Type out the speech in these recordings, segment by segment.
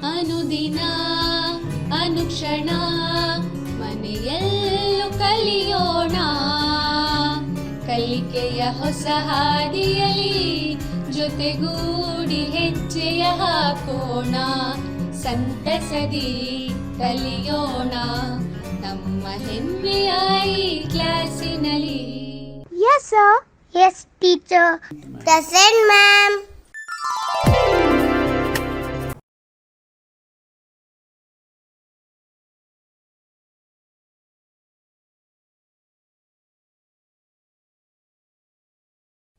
ಅನುದಿನ ಅನುಕ್ಷಣ ಮನೆಯಲ್ಲೂ ಕಲಿಯೋಣ, ಕಲಿಕೆಯ ಹೊಸ ಹಾದಿಯಲಿ ಜೊತೆಗೂಡಿ ಹೆಜ್ಜೆಯ ಹಾಕೋಣ, ಸಂತಸದಿ ಕಲಿಯೋಣ ನಮ್ಮ ಹೆಮ್ಮೆಯ ಈ ಕ್ಲಾಸಿನಲ್ಲಿ. Yes sir. Yes teacher. Present ma'am.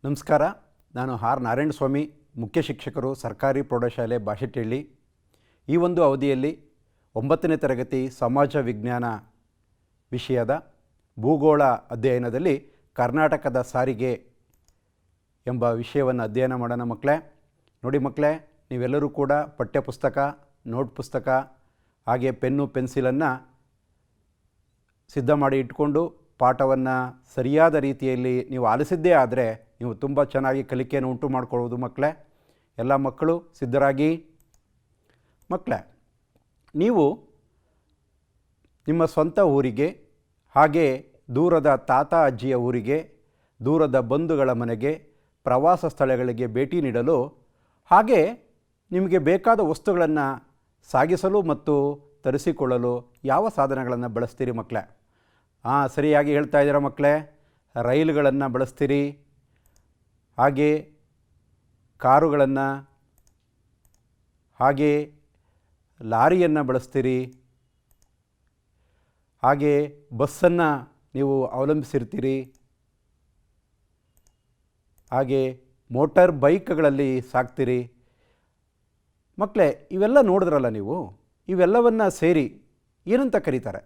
ನಮಸ್ಕಾರ. ನಾನು ಆರ್ ನಾರಾಯಣ ಸ್ವಾಮಿ, ಮುಖ್ಯ ಶಿಕ್ಷಕರು, ಸರ್ಕಾರಿ ಪ್ರೌಢಶಾಲೆ ಬಾಶೆಟ್ಟಿಹಳ್ಳಿ. ಈ ಒಂದು ಅವಧಿಯಲ್ಲಿ 9ನೇ ತರಗತಿ ಸಮಾಜ ವಿಜ್ಞಾನ ವಿಷಯದ ಭೂಗೋಳ ಅಧ್ಯಯನದಲ್ಲಿ ಕರ್ನಾಟಕದ ಸಾರಿಗೆ ಎಂಬ ವಿಷಯವನ್ನು ಅಧ್ಯಯನ ಮಾಡೋಣ ಮಕ್ಕಳೇ. ನೋಡಿ ಮಕ್ಕಳೇ, ನೀವೆಲ್ಲರೂ ಕೂಡ ಪಠ್ಯಪುಸ್ತಕ, ನೋಟ್ ಪುಸ್ತಕ ಹಾಗೆ ಪೆನ್ನು ಪೆನ್ಸಿಲನ್ನು ಸಿದ್ಧ ಮಾಡಿ ಇಟ್ಕೊಂಡು ಪಾಠವನ್ನು ಸರಿಯಾದ ರೀತಿಯಲ್ಲಿ ನೀವು ಆಲಿಸಿದ್ದೇ ಆದರೆ ನೀವು ತುಂಬ ಚೆನ್ನಾಗಿ ಕಲಿಕೆಯನ್ನು ಉಂಟು ಮಾಡಿಕೊಳ್ಳುವುದು ಮಕ್ಕಳೇ. ಎಲ್ಲ ಮಕ್ಕಳು ಸಿದ್ಧರಾಗಿ. ಮಕ್ಕಳೇ, ನೀವು ನಿಮ್ಮ ಸ್ವಂತ ಊರಿಗೆ, ಹಾಗೆ ದೂರದ ತಾತ ಅಜ್ಜಿಯ ಊರಿಗೆ, ದೂರದ ಬಂಧುಗಳ ಮನೆಗೆ, ಪ್ರವಾಸ ಸ್ಥಳಗಳಿಗೆ ಭೇಟಿ ನೀಡಲು, ಹಾಗೆ ನಿಮಗೆ ಬೇಕಾದ ವಸ್ತುಗಳನ್ನು ಸಾಗಿಸಲು ಮತ್ತು ತರಿಸಿಕೊಳ್ಳಲು ಯಾವ ಸಾಧನಗಳನ್ನು ಬಳಸ್ತೀರಿ ಮಕ್ಕಳೇ? ಸರಿಯಾಗಿ ಹೇಳ್ತಾ ಇದ್ದೀರಾ ಮಕ್ಕಳೇ. ರೈಲುಗಳನ್ನು ಬಳಸ್ತೀರಿ, ಹಾಗೆ ಕಾರುಗಳನ್ನು, ಹಾಗೆ ಲಾರಿಯನ್ನು ಬಳಸ್ತೀರಿ, ಹಾಗೆ ಬಸ್ಸನ್ನು ನೀವು ಅವಲಂಬಿಸಿರ್ತೀರಿ, ಹಾಗೆ ಮೋಟಾರ್ ಬೈಕ್ಗಳಲ್ಲಿ ಸಾಕ್ತೀರಿ. ಮಕ್ಕಳೇ, ಇವೆಲ್ಲ ನೋಡಿದ್ರಲ್ಲ ನೀವು, ಇವೆಲ್ಲವನ್ನು ಸೇರಿ ಏನಂತ ಕರೀತಾರೆ?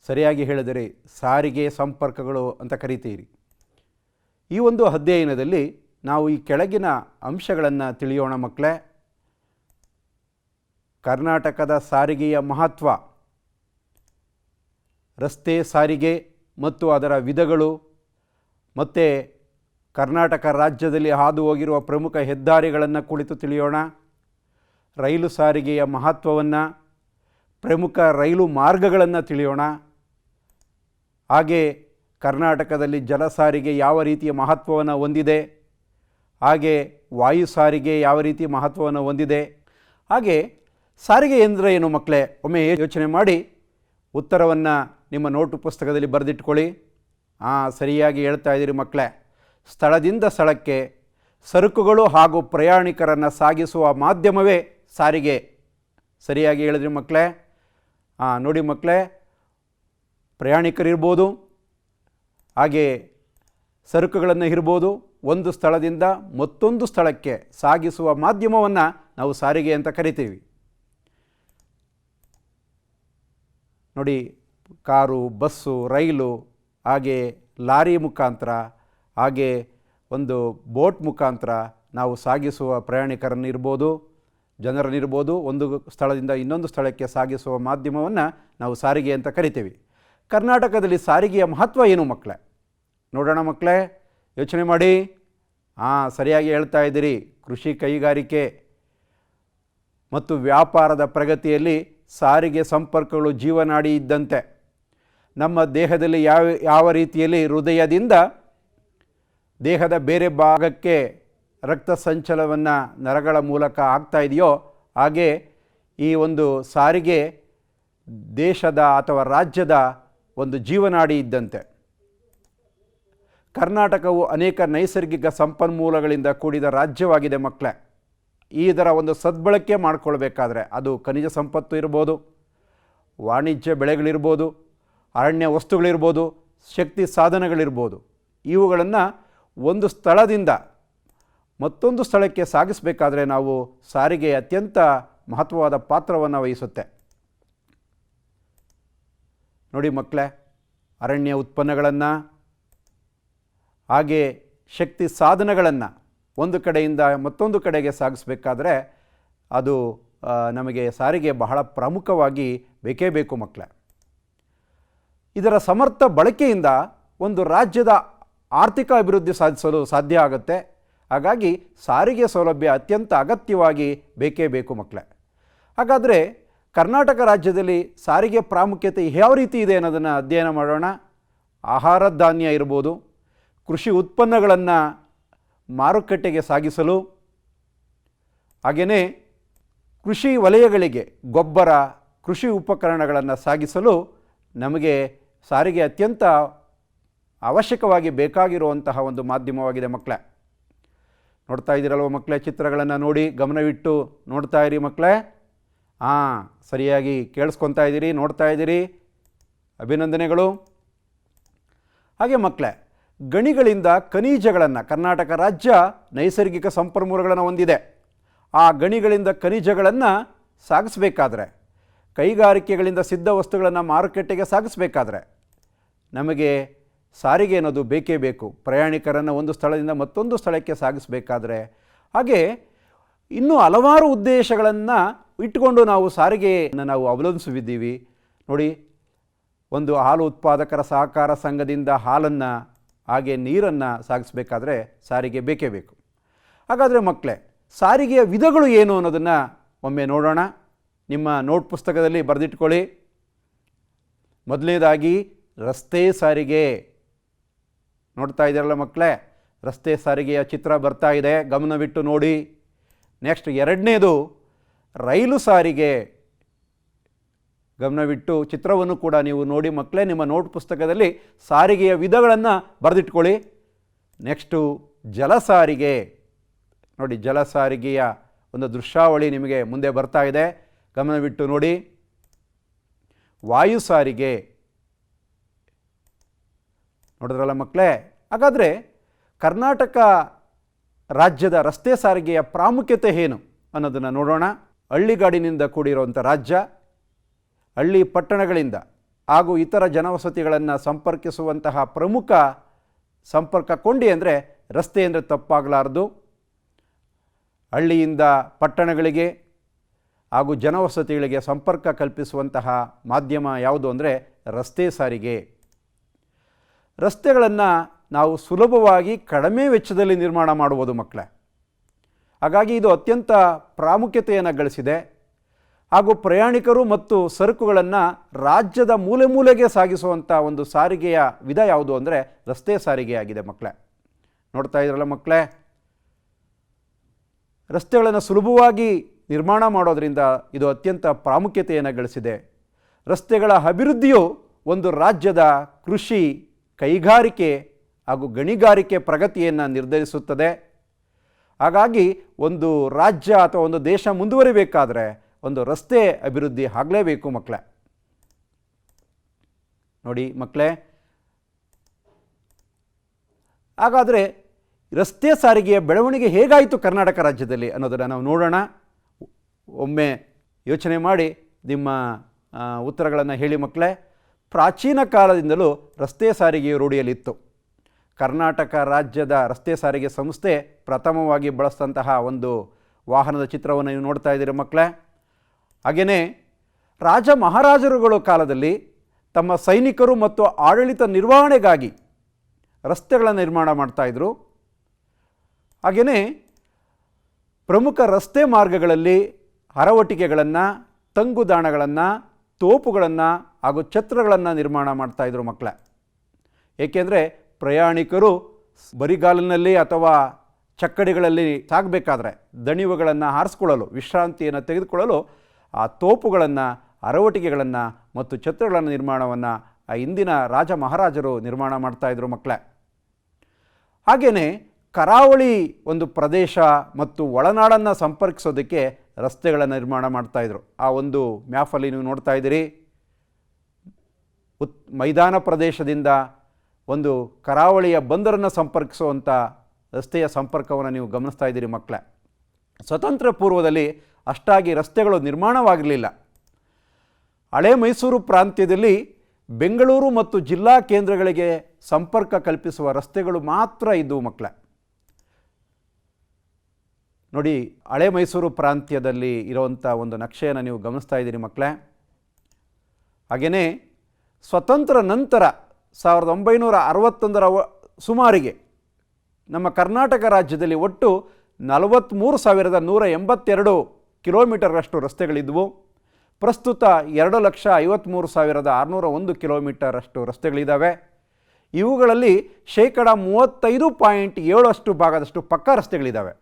ಸರಿಯಾಗಿ ಹೇಳಿದರೆ ಸಾರಿಗೆ ಸಂಪರ್ಕಗಳು ಅಂತ ಕರಿತೀರಿ. ಈ ಒಂದು ಅಧ್ಯಯನದಲ್ಲಿ ನಾವು ಈ ಕೆಳಗಿನ ಅಂಶಗಳನ್ನು ತಿಳಿಯೋಣ ಮಕ್ಕಳೇ. ಕರ್ನಾಟಕದ ಸಾರಿಗೆಯ ಮಹತ್ವ, ರಸ್ತೆ ಸಾರಿಗೆ ಮತ್ತು ಅದರ ವಿಧಗಳು, ಮತ್ತು ಕರ್ನಾಟಕ ರಾಜ್ಯದಲ್ಲಿ ಹಾದು ಹೋಗಿರುವ ಪ್ರಮುಖ ಹೆದ್ದಾರಿಗಳನ್ನು ಕುರಿತು ತಿಳಿಯೋಣ. ರೈಲು ಸಾರಿಗೆಯ ಮಹತ್ವವನ್ನು, ಪ್ರಮುಖ ರೈಲು ಮಾರ್ಗಗಳನ್ನು ತಿಳಿಯೋಣ. ಹಾಗೆ ಕರ್ನಾಟಕದಲ್ಲಿ ಜಲ ಸಾರಿಗೆ ಯಾವ ರೀತಿಯ ಮಹತ್ವವನ್ನು ಹೊಂದಿದೆ, ಹಾಗೆ ವಾಯು ಸಾರಿಗೆ ಯಾವ ರೀತಿ ಮಹತ್ವವನ್ನು ಹೊಂದಿದೆ, ಹಾಗೆ ಸಾರಿಗೆ ಎಂದರೆ ಏನು ಮಕ್ಕಳೇ? ಒಮ್ಮೆ ಯೋಚನೆ ಮಾಡಿ ಉತ್ತರವನ್ನು ನಿಮ್ಮ ನೋಟು ಪುಸ್ತಕದಲ್ಲಿ ಬರೆದಿಟ್ಕೊಳ್ಳಿ. ಸರಿಯಾಗಿ ಹೇಳ್ತಾ ಇದ್ದೀರಿ ಮಕ್ಕಳೇ. ಸ್ಥಳದಿಂದ ಸ್ಥಳಕ್ಕೆ ಸರಕುಗಳು ಹಾಗೂ ಪ್ರಯಾಣಿಕರನ್ನು ಸಾಗಿಸುವ ಮಾಧ್ಯಮವೇ ಸಾರಿಗೆ. ಸರಿಯಾಗಿ ಹೇಳಿದ್ರಿ ಮಕ್ಕಳೇ. ನೋಡಿ ಮಕ್ಕಳೇ, ಪ್ರಯಾಣಿಕರಿರ್ಬೋದು, ಹಾಗೆ ಸರಕುಗಳನ್ನು ಇರ್ಬೋದು, ಒಂದು ಸ್ಥಳದಿಂದ ಮತ್ತೊಂದು ಸ್ಥಳಕ್ಕೆ ಸಾಗಿಸುವ ಮಾಧ್ಯಮವನ್ನು ನಾವು ಸಾರಿಗೆ ಅಂತ ಕರಿತೀವಿ. ನೋಡಿ, ಕಾರು, ಬಸ್ಸು, ರೈಲು, ಹಾಗೆ ಲಾರಿ ಮುಖಾಂತರ, ಹಾಗೆ ಒಂದು ಬೋಟ್ ಮುಖಾಂತರ ನಾವು ಸಾಗಿಸುವ ಪ್ರಯಾಣಿಕರನ್ನು ಇರ್ಬೋದು, ಜನರನ್ನಿರ್ಬೋದು, ಒಂದು ಸ್ಥಳದಿಂದ ಇನ್ನೊಂದು ಸ್ಥಳಕ್ಕೆ ಸಾಗಿಸುವ ಮಾಧ್ಯಮವನ್ನು ನಾವು ಸಾರಿಗೆ ಅಂತ ಕರಿತೀವಿ. ಕರ್ನಾಟಕದಲ್ಲಿ ಸಾರಿಗೆಯ ಮಹತ್ವ ಏನು ಮಕ್ಕಳೇ? ನೋಡೋಣ ಮಕ್ಕಳೇ, ಯೋಚನೆ ಮಾಡಿ. ಸರಿಯಾಗಿ ಹೇಳ್ತಾ ಇದ್ದೀರಿ. ಕೃಷಿ, ಕೈಗಾರಿಕೆ ಮತ್ತು ವ್ಯಾಪಾರದ ಪ್ರಗತಿಯಲ್ಲಿ ಸಾರಿಗೆ ಸಂಪರ್ಕಗಳು ಜೀವನಾಡಿ ಇದ್ದಂತೆ. ನಮ್ಮ ದೇಹದಲ್ಲಿ ಯಾವ ರೀತಿಯಲ್ಲಿ ಹೃದಯದಿಂದ ದೇಹದ ಬೇರೆ ಭಾಗಕ್ಕೆ ರಕ್ತ ಸಂಚಲನವನ್ನು ನರಗಳ ಮೂಲಕ ಆಗ್ತಾ ಇದೆಯೋ, ಹಾಗೆ ಈ ಒಂದು ಸಾರಿಗೆ ದೇಶದ ಅಥವಾ ರಾಜ್ಯದ ಒಂದು ಜೀವನಾಡಿ ಇದ್ದಂತೆ. ಕರ್ನಾಟಕವು ಅನೇಕ ನೈಸರ್ಗಿಕ ಸಂಪನ್ಮೂಲಗಳಿಂದ ಕೂಡಿದ ರಾಜ್ಯವಾಗಿದೆ ಮಕ್ಕಳೇ. ಇದರ ಒಂದು ಸದ್ಬಳಕೆ ಮಾಡಿಕೊಳ್ಬೇಕಾದ್ರೆ ಅದು ಖನಿಜ ಸಂಪತ್ತು ಇರ್ಬೋದು, ವಾಣಿಜ್ಯ ಬೆಳೆಗಳಿರ್ಬೋದು, ಅರಣ್ಯ ವಸ್ತುಗಳಿರ್ಬೋದು, ಶಕ್ತಿ ಸಾಧನಗಳಿರ್ಬೋದು. ಇವುಗಳನ್ನು ಒಂದು ಸ್ಥಳದಿಂದ ಮತ್ತೊಂದು ಸ್ಥಳಕ್ಕೆ ಸಾಗಿಸಬೇಕಾದ್ರೆ ನಾವು ಸಾರಿಗೆ ಅತ್ಯಂತ ಮಹತ್ವವಾದ ಪಾತ್ರವನ್ನು ವಹಿಸುತ್ತೆ. ನೋಡಿ ಮಕ್ಕಳೇ, ಅರಣ್ಯ ಉತ್ಪನ್ನಗಳನ್ನು, ಹಾಗೆ ಶಕ್ತಿ ಸಾಧನಗಳನ್ನು ಒಂದು ಕಡೆಯಿಂದ ಮತ್ತೊಂದು ಕಡೆಗೆ ಸಾಗಿಸಬೇಕಾದ್ರೆ ಅದು ನಮಗೆ ಸಾರಿಗೆ ಬಹಳ ಪ್ರಮುಖವಾಗಿ ಬೇಕೇ ಬೇಕು ಮಕ್ಕಳೇ. ಇದರ ಸಮರ್ಥ ಬಳಕೆಯಿಂದ ಒಂದು ರಾಜ್ಯದ ಆರ್ಥಿಕ ಅಭಿವೃದ್ಧಿ ಸಾಧಿಸಲು ಸಾಧ್ಯ ಆಗುತ್ತೆ. ಹಾಗಾಗಿ ಸಾರಿಗೆ ಸೌಲಭ್ಯ ಅತ್ಯಂತ ಅಗತ್ಯವಾಗಿ ಬೇಕೇ ಬೇಕು ಮಕ್ಕಳೇ. ಹಾಗಾದರೆ ಕರ್ನಾಟಕ ರಾಜ್ಯದಲ್ಲಿ ಸಾರಿಗೆ ಪ್ರಾಮುಖ್ಯತೆ ಯಾವ ರೀತಿ ಇದೆ ಅನ್ನೋದನ್ನು ಅಧ್ಯಯನ ಮಾಡೋಣ. ಆಹಾರ ಧಾನ್ಯ ಇರ್ಬೋದು, ಕೃಷಿ ಉತ್ಪನ್ನಗಳನ್ನು ಮಾರುಕಟ್ಟೆಗೆ ಸಾಗಿಸಲು, ಹಾಗೆಯೇ ಕೃಷಿ ವಲಯಗಳಿಗೆ ಗೊಬ್ಬರ, ಕೃಷಿ ಉಪಕರಣಗಳನ್ನು ಸಾಗಿಸಲು ನಮಗೆ ಸಾರಿಗೆ ಅತ್ಯಂತ ಅವಶ್ಯಕವಾಗಿ ಬೇಕಾಗಿರುವಂತಹ ಒಂದು ಮಾಧ್ಯಮವಾಗಿದೆ ಮಕ್ಕಳೇ. ನೋಡ್ತಾ ಇದ್ದೀರಲ್ವ ಮಕ್ಕಳೇ, ಚಿತ್ರಗಳನ್ನು ನೋಡಿ ಗಮನವಿಟ್ಟು ನೋಡ್ತಾ ಇರಿ ಮಕ್ಕಳೇ. ಸರಿಯಾಗಿ ಕೇಳಿಸ್ಕೊತಾ ಇದ್ದೀರಿ, ನೋಡ್ತಾ ಇದ್ದೀರಿ, ಅಭಿನಂದನೆಗಳು. ಹಾಗೆ ಮಕ್ಕಳೇ, ಗಣಿಗಳಿಂದ ಖನಿಜಗಳನ್ನು, ಕರ್ನಾಟಕ ರಾಜ್ಯ ನೈಸರ್ಗಿಕ ಸಂಪನ್ಮೂಲಗಳನ್ನು ಹೊಂದಿದೆ. ಆ ಗಣಿಗಳಿಂದ ಖನಿಜಗಳನ್ನು ಸಾಗಿಸಬೇಕಾದ್ರೆ, ಕೈಗಾರಿಕೆಗಳಿಂದ ಸಿದ್ಧ ವಸ್ತುಗಳನ್ನು ಮಾರುಕಟ್ಟೆಗೆ ಸಾಗಿಸಬೇಕಾದ್ರೆ ನಮಗೆ ಸಾರಿಗೆ ಅನ್ನೋದು ಬೇಕೇ ಬೇಕು. ಪ್ರಯಾಣಿಕರನ್ನು ಒಂದು ಸ್ಥಳದಿಂದ ಮತ್ತೊಂದು ಸ್ಥಳಕ್ಕೆ ಸಾಗಿಸಬೇಕಾದ್ರೆ, ಹಾಗೆ ಇನ್ನೂ ಹಲವಾರು ಉದ್ದೇಶಗಳನ್ನು ಇಟ್ಟುಕೊಂಡು ನಾವು ಸಾರಿಗೆಯನ್ನು ನಾವು ಅವಲಂಬಿಸಿದ್ದೀವಿ. ನೋಡಿ, ಒಂದು ಹಾಲು ಉತ್ಪಾದಕರ ಸಹಕಾರ ಸಂಘದಿಂದ ಹಾಲನ್ನು, ಹಾಗೆ ನೀರನ್ನು ಸಾಗಿಸಬೇಕಾದ್ರೆ ಸಾರಿಗೆ ಬೇಕೇ ಬೇಕು. ಹಾಗಾದರೆ ಮಕ್ಕಳೇ, ಸಾರಿಗೆಯ ವಿಧಗಳು ಏನು ಅನ್ನೋದನ್ನು ಒಮ್ಮೆ ನೋಡೋಣ. ನಿಮ್ಮ ನೋಟ್ ಪುಸ್ತಕದಲ್ಲಿ ಬರೆದಿಟ್ಕೊಳ್ಳಿ. ಮೊದಲನೇದಾಗಿ ರಸ್ತೆ ಸಾರಿಗೆ. ನೋಡ್ತಾ ಇದ್ದೀರಲ್ಲ ಮಕ್ಕಳೇ, ರಸ್ತೆ ಸಾರಿಗೆಯ ಚಿತ್ರ ಬರ್ತಾ ಇದೆ, ಗಮನವಿಟ್ಟು ನೋಡಿ. ನೆಕ್ಸ್ಟ್ ಎರಡನೇದು ರೈಲು ಸಾರಿಗೆ. ಗಮನವಿಟ್ಟು ಚಿತ್ರವನ್ನು ಕೂಡ ನೀವು ನೋಡಿ ಮಕ್ಕಳೇ, ನಿಮ್ಮ ನೋಟ್ ಪುಸ್ತಕದಲ್ಲಿ ಸಾರಿಗೆಯ ವಿಧಗಳನ್ನು ಬರೆದಿಟ್ಕೊಳ್ಳಿ. ನೆಕ್ಸ್ಟು ಜಲ ಸಾರಿಗೆ. ನೋಡಿ, ಜಲ ಸಾರಿಗೆಯ ಒಂದು ದೃಶ್ಯಾವಳಿ ನಿಮಗೆ ಮುಂದೆ ಬರ್ತಾ ಇದೆ, ಗಮನವಿಟ್ಟು ನೋಡಿ. ವಾಯು ಸಾರಿಗೆ. ನೋಡಿದ್ರಲ್ಲ ಮಕ್ಕಳೇ. ಹಾಗಾದರೆ ಕರ್ನಾಟಕ ರಾಜ್ಯದ ರಸ್ತೆ ಸಾರಿಗೆಯ ಪ್ರಾಮುಖ್ಯತೆ ಏನು ಅನ್ನೋದನ್ನು ನೋಡೋಣ. ಹಳ್ಳಿಗಾಡಿನಿಂದ ಕೂಡಿರುವಂಥ ರಾಜ್ಯ. ಹಳ್ಳಿ ಪಟ್ಟಣಗಳಿಂದ ಹಾಗೂ ಇತರ ಜನವಸತಿಗಳನ್ನು ಸಂಪರ್ಕಿಸುವಂತಹ ಪ್ರಮುಖ ಸಂಪರ್ಕ ಕೊಂಡಿ ಅಂದರೆ ರಸ್ತೆ ಅಂದರೆ ತಪ್ಪಾಗಲಾರದು. ಹಳ್ಳಿಯಿಂದ ಪಟ್ಟಣಗಳಿಗೆ ಹಾಗೂ ಜನವಸತಿಗಳಿಗೆ ಸಂಪರ್ಕ ಕಲ್ಪಿಸುವಂತಹ ಮಾಧ್ಯಮ ಯಾವುದು ಅಂದರೆ ರಸ್ತೆ ಸಾರಿಗೆ. ರಸ್ತೆಗಳನ್ನು ನಾವು ಸುಲಭವಾಗಿ ಕಡಿಮೆ ವೆಚ್ಚದಲ್ಲಿ ನಿರ್ಮಾಣ ಮಾಡುವುದು ಮಕ್ಕಳೇ. ಹಾಗಾಗಿ ಇದು ಅತ್ಯಂತ ಪ್ರಾಮುಖ್ಯತೆಯನ್ನು ಗಳಿಸಿದೆ. ಹಾಗೂ ಪ್ರಯಾಣಿಕರು ಮತ್ತು ಸರಕುಗಳನ್ನು ರಾಜ್ಯದ ಮೂಲೆ ಮೂಲೆಗೆ ಸಾಗಿಸುವಂಥ ಒಂದು ಸಾರಿಗೆಯ ವಿಧ ಯಾವುದು ಅಂದರೆ ರಸ್ತೆ ಸಾರಿಗೆಯಾಗಿದೆ ಮಕ್ಕಳೇ. ನೋಡ್ತಾ ಇದ್ರಲ್ಲ ಮಕ್ಕಳೇ, ರಸ್ತೆಗಳನ್ನು ಸುಲಭವಾಗಿ ನಿರ್ಮಾಣ ಮಾಡೋದರಿಂದ ಇದು ಅತ್ಯಂತ ಪ್ರಾಮುಖ್ಯತೆಯನ್ನು ಗಳಿಸಿದೆ. ರಸ್ತೆಗಳ ಅಭಿವೃದ್ಧಿಯು ಒಂದು ರಾಜ್ಯದ ಕೃಷಿ, ಕೈಗಾರಿಕೆ ಹಾಗೂ ಗಣಿಗಾರಿಕೆ ಪ್ರಗತಿಯನ್ನು ನಿರ್ಧರಿಸುತ್ತದೆ. ಹಾಗಾಗಿ ಒಂದು ರಾಜ್ಯ ಅಥವಾ ಒಂದು ದೇಶ ಮುಂದುವರಿಬೇಕಾದ್ರೆ ಒಂದು ರಸ್ತೆ ಅಭಿವೃದ್ಧಿ ಆಗಲೇಬೇಕು ಮಕ್ಕಳೇ. ನೋಡಿ ಮಕ್ಕಳೇ, ಹಾಗಾದರೆ ರಸ್ತೆ ಸಾರಿಗೆಯ ಬೆಳವಣಿಗೆ ಹೇಗಾಯಿತು ಕರ್ನಾಟಕ ರಾಜ್ಯದಲ್ಲಿ ಅನ್ನೋದನ್ನು ನಾವು ನೋಡೋಣ. ಒಮ್ಮೆ ಯೋಚನೆ ಮಾಡಿ ನಿಮ್ಮ ಉತ್ತರಗಳನ್ನು ಹೇಳಿ ಮಕ್ಕಳೇ. ಪ್ರಾಚೀನ ಕಾಲದಿಂದಲೂ ರಸ್ತೆ ಸಾರಿಗೆಯು ರೂಢಿಯಲ್ಲಿತ್ತು. ಕರ್ನಾಟಕ ರಾಜ್ಯದ ರಸ್ತೆ ಸಾರಿಗೆ ಸಂಸ್ಥೆ ಪ್ರಥಮವಾಗಿ ಬಳಸಿದಂತಹ ಒಂದು ವಾಹನದ ಚಿತ್ರವನ್ನು ನೀವು ನೋಡ್ತಾ ಇದ್ದೀರಿ ಮಕ್ಕಳೇ. ಹಾಗೆಯೇ ರಾಜ ಮಹಾರಾಜರುಗಳ ಕಾಲದಲ್ಲಿ ತಮ್ಮ ಸೈನಿಕರು ಮತ್ತು ಆಡಳಿತ ನಿರ್ವಹಣೆಗಾಗಿ ರಸ್ತೆಗಳನ್ನು ನಿರ್ಮಾಣ ಮಾಡ್ತಾಯಿದ್ರು. ಹಾಗೆಯೇ ಪ್ರಮುಖ ರಸ್ತೆ ಮಾರ್ಗಗಳಲ್ಲಿ ಹರವಟಿಕೆಗಳನ್ನು, ತಂಗುದಾಣಗಳನ್ನು, ತೋಪುಗಳನ್ನು ಹಾಗೂ ಛತ್ರಗಳನ್ನು ನಿರ್ಮಾಣ ಮಾಡ್ತಾಯಿದ್ರು ಮಕ್ಕಳೇ. ಏಕೆಂದರೆ ಪ್ರಯಾಣಿಕರು ಬರಿಗಾಲಿನಲ್ಲಿ ಅಥವಾ ಚಕ್ಕಡಿಗಳಲ್ಲಿ ಸಾಗಬೇಕಾದ್ರೆ ದಣಿವುಗಳನ್ನು ಹಾರಿಸ್ಕೊಳ್ಳಲು, ವಿಶ್ರಾಂತಿಯನ್ನು ತೆಗೆದುಕೊಳ್ಳಲು ಆ ತೋಪುಗಳನ್ನು, ಹರವಟಿಕೆಗಳನ್ನು ಮತ್ತು ಛತ್ರಗಳನ್ನು ನಿರ್ಮಾಣವನ್ನು ಆ ಹಿಂದಿನ ರಾಜ ಮಹಾರಾಜರು ನಿರ್ಮಾಣ ಮಾಡ್ತಾಯಿದ್ರು ಮಕ್ಕಳೇ. ಹಾಗೆಯೇ ಕರಾವಳಿ ಒಂದು ಪ್ರದೇಶ ಮತ್ತು ಒಳನಾಡನ್ನು ಸಂಪರ್ಕಿಸೋದಕ್ಕೆ ರಸ್ತೆಗಳನ್ನು ನಿರ್ಮಾಣ ಮಾಡ್ತಾಯಿದ್ರು. ಆ ಒಂದು ಮ್ಯಾಪಲ್ಲಿ ನೀವು ನೋಡ್ತಾ ಇದ್ದೀರಿ. ಮೈದಾನ ಪ್ರದೇಶದಿಂದ ಒಂದು ಕರಾವಳಿಯ ಬಂದರನ್ನು ಸಂಪರ್ಕಿಸುವಂಥ ರಸ್ತೆಯ ಸಂಪರ್ಕವನ್ನು ನೀವು ಗಮನಿಸ್ತಾ ಇದ್ದೀರಿ ಮಕ್ಕಳೇ. ಸ್ವತಂತ್ರ ಪೂರ್ವದಲ್ಲಿ ಅಷ್ಟಾಗಿ ರಸ್ತೆಗಳು ನಿರ್ಮಾಣವಾಗಿರಲಿಲ್ಲ. ಹಳೆ ಮೈಸೂರು ಪ್ರಾಂತ್ಯದಲ್ಲಿ ಬೆಂಗಳೂರು ಮತ್ತು ಜಿಲ್ಲಾ ಕೇಂದ್ರಗಳಿಗೆ ಸಂಪರ್ಕ ಕಲ್ಪಿಸುವ ರಸ್ತೆಗಳು ಮಾತ್ರ ಇದ್ದವು ಮಕ್ಕಳೇ. ನೋಡಿ, ಹಳೆ ಮೈಸೂರು ಪ್ರಾಂತ್ಯದಲ್ಲಿ ಇರುವಂಥ ಒಂದು ನಕ್ಷೆಯನ್ನು ನೀವು ಗಮನಿಸ್ತಾ ಇದ್ದೀರಿ ಮಕ್ಕಳೇ. ಹಾಗೆಯೇ ಸ್ವತಂತ್ರ ನಂತರ 1961 ಸುಮಾರಿಗೆ ನಮ್ಮ ಕರ್ನಾಟಕ ರಾಜ್ಯದಲ್ಲಿ ಒಟ್ಟು 43,182 ಕಿಲೋಮೀಟರ್ಗಳಷ್ಟು ರಸ್ತೆಗಳಿದ್ವು. ಪ್ರಸ್ತುತ 2,53,601 ಕಿಲೋಮೀಟರ್ ಅಷ್ಟು ರಸ್ತೆಗಳಿದ್ದಾವೆ. ಇವುಗಳಲ್ಲಿ 35.7% ಭಾಗದಷ್ಟು ಪಕ್ಕಾ ರಸ್ತೆಗಳಿದ್ದಾವೆ.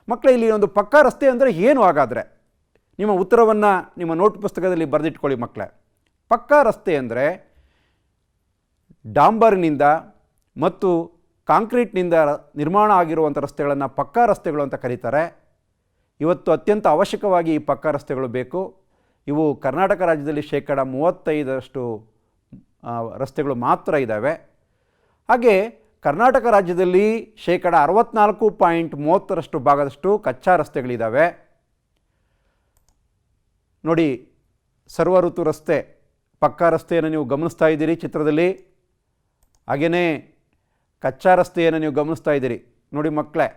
ಮಕ್ಕಳೇ, ಇಲ್ಲಿ ಒಂದು ಪಕ್ಕಾ ರಸ್ತೆ ಅಂದರೆ ಏನು? ಹಾಗಾದರೆ ನಿಮ್ಮ ಉತ್ತರವನ್ನು ನಿಮ್ಮ ನೋಟ್ ಪುಸ್ತಕದಲ್ಲಿ ಬರೆದಿಟ್ಕೊಳ್ಳಿ ಮಕ್ಕಳೇ. ಪಕ್ಕಾ ರಸ್ತೆ ಅಂದರೆ ಡಾಂಬರ್ನಿಂದ ಮತ್ತು ಕಾಂಕ್ರೀಟ್ನಿಂದ ನಿರ್ಮಾಣ ಆಗಿರುವಂಥ ರಸ್ತೆಗಳನ್ನು ಪಕ್ಕಾ ರಸ್ತೆಗಳು ಅಂತ ಕರೀತಾರೆ. ಇವತ್ತು ಅತ್ಯಂತ ಅವಶ್ಯಕವಾಗಿ ಈ ಪಕ್ಕಾ ರಸ್ತೆಗಳು ಬೇಕು. ಇವು ಕರ್ನಾಟಕ ರಾಜ್ಯದಲ್ಲಿ 35% ರಸ್ತೆಗಳು ಮಾತ್ರ ಇದ್ದಾವೆ. ಹಾಗೆ ಕರ್ನಾಟಕ ರಾಜ್ಯದಲ್ಲಿ 64.30% ಭಾಗದಷ್ಟು ಕಚ್ಚಾ ರಸ್ತೆಗಳಿದ್ದಾವೆ. ನೋಡಿ, ಸರ್ವ ಋತು ರಸ್ತೆ ಪಕ್ಕಾ ರಸ್ತೆಯನ್ನು ನೀವು ಗಮನಿಸ್ತಾ ಇದ್ದೀರಿ ಚಿತ್ರದಲ್ಲಿ. ಹಾಗೆಯೇ ಕಚ್ಚಾ ರಸ್ತೆಯನ್ನು ನೀವು ಗಮನಿಸ್ತಾ ಇದ್ದೀರಿ. ನೋಡಿ ಮಕ್ಕಳೇ,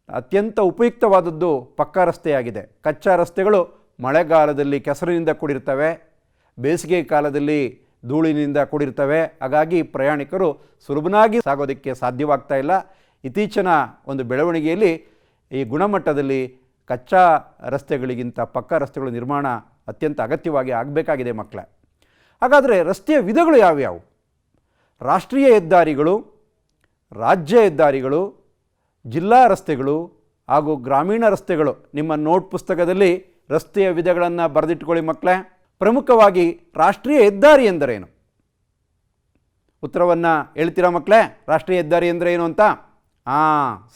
ಅತ್ಯಂತ ಉಪಯುಕ್ತವಾದದ್ದು ಪಕ್ಕಾ ರಸ್ತೆಯಾಗಿದೆ. ಕಚ್ಚಾ ರಸ್ತೆಗಳು ಮಳೆಗಾಲದಲ್ಲಿ ಕೆಸರಿನಿಂದ ಕೂಡಿರ್ತವೆ, ಬೇಸಿಗೆ ಕಾಲದಲ್ಲಿ ಧೂಳಿನಿಂದ ಕೂಡಿರ್ತವೆ. ಹಾಗಾಗಿ ಪ್ರಯಾಣಿಕರು ಸುಲಭನಾಗಿ ಸಾಗೋದಕ್ಕೆ ಸಾಧ್ಯವಾಗ್ತಾ ಇಲ್ಲ. ಇತ್ತೀಚಿನ ಒಂದು ಬೆಳವಣಿಗೆಯಲ್ಲಿ ಈ ಗುಣಮಟ್ಟದಲ್ಲಿ ಕಚ್ಚಾ ರಸ್ತೆಗಳಿಗಿಂತ ಪಕ್ಕಾ ರಸ್ತೆಗಳು ನಿರ್ಮಾಣ ಅತ್ಯಂತ ಅಗತ್ಯವಾಗಿ ಆಗಬೇಕಾಗಿದೆ ಮಕ್ಕಳೇ. ಹಾಗಾದರೆ ರಸ್ತೆಯ ವಿಧಗಳು ಯಾವ್ಯಾವು? ರಾಷ್ಟ್ರೀಯ ಹೆದ್ದಾರಿಗಳು, ರಾಜ್ಯ ಹೆದ್ದಾರಿಗಳು, ಜಿಲ್ಲಾ ರಸ್ತೆಗಳು ಹಾಗೂ ಗ್ರಾಮೀಣ ರಸ್ತೆಗಳು. ನಿಮ್ಮ ನೋಟ್ ಪುಸ್ತಕದಲ್ಲಿ ರಸ್ತೆಯ ವಿಧಗಳನ್ನು ಬರೆದಿಟ್ಕೊಳ್ಳಿ ಮಕ್ಕಳೇ. ಪ್ರಮುಖವಾಗಿ ರಾಷ್ಟ್ರೀಯ ಹೆದ್ದಾರಿ ಎಂದರೇನು? ಉತ್ತರವನ್ನು ಹೇಳ್ತೀರಾ ಮಕ್ಕಳೇ? ರಾಷ್ಟ್ರೀಯ ಹೆದ್ದಾರಿ ಅಂದರೆ ಏನು ಅಂತ?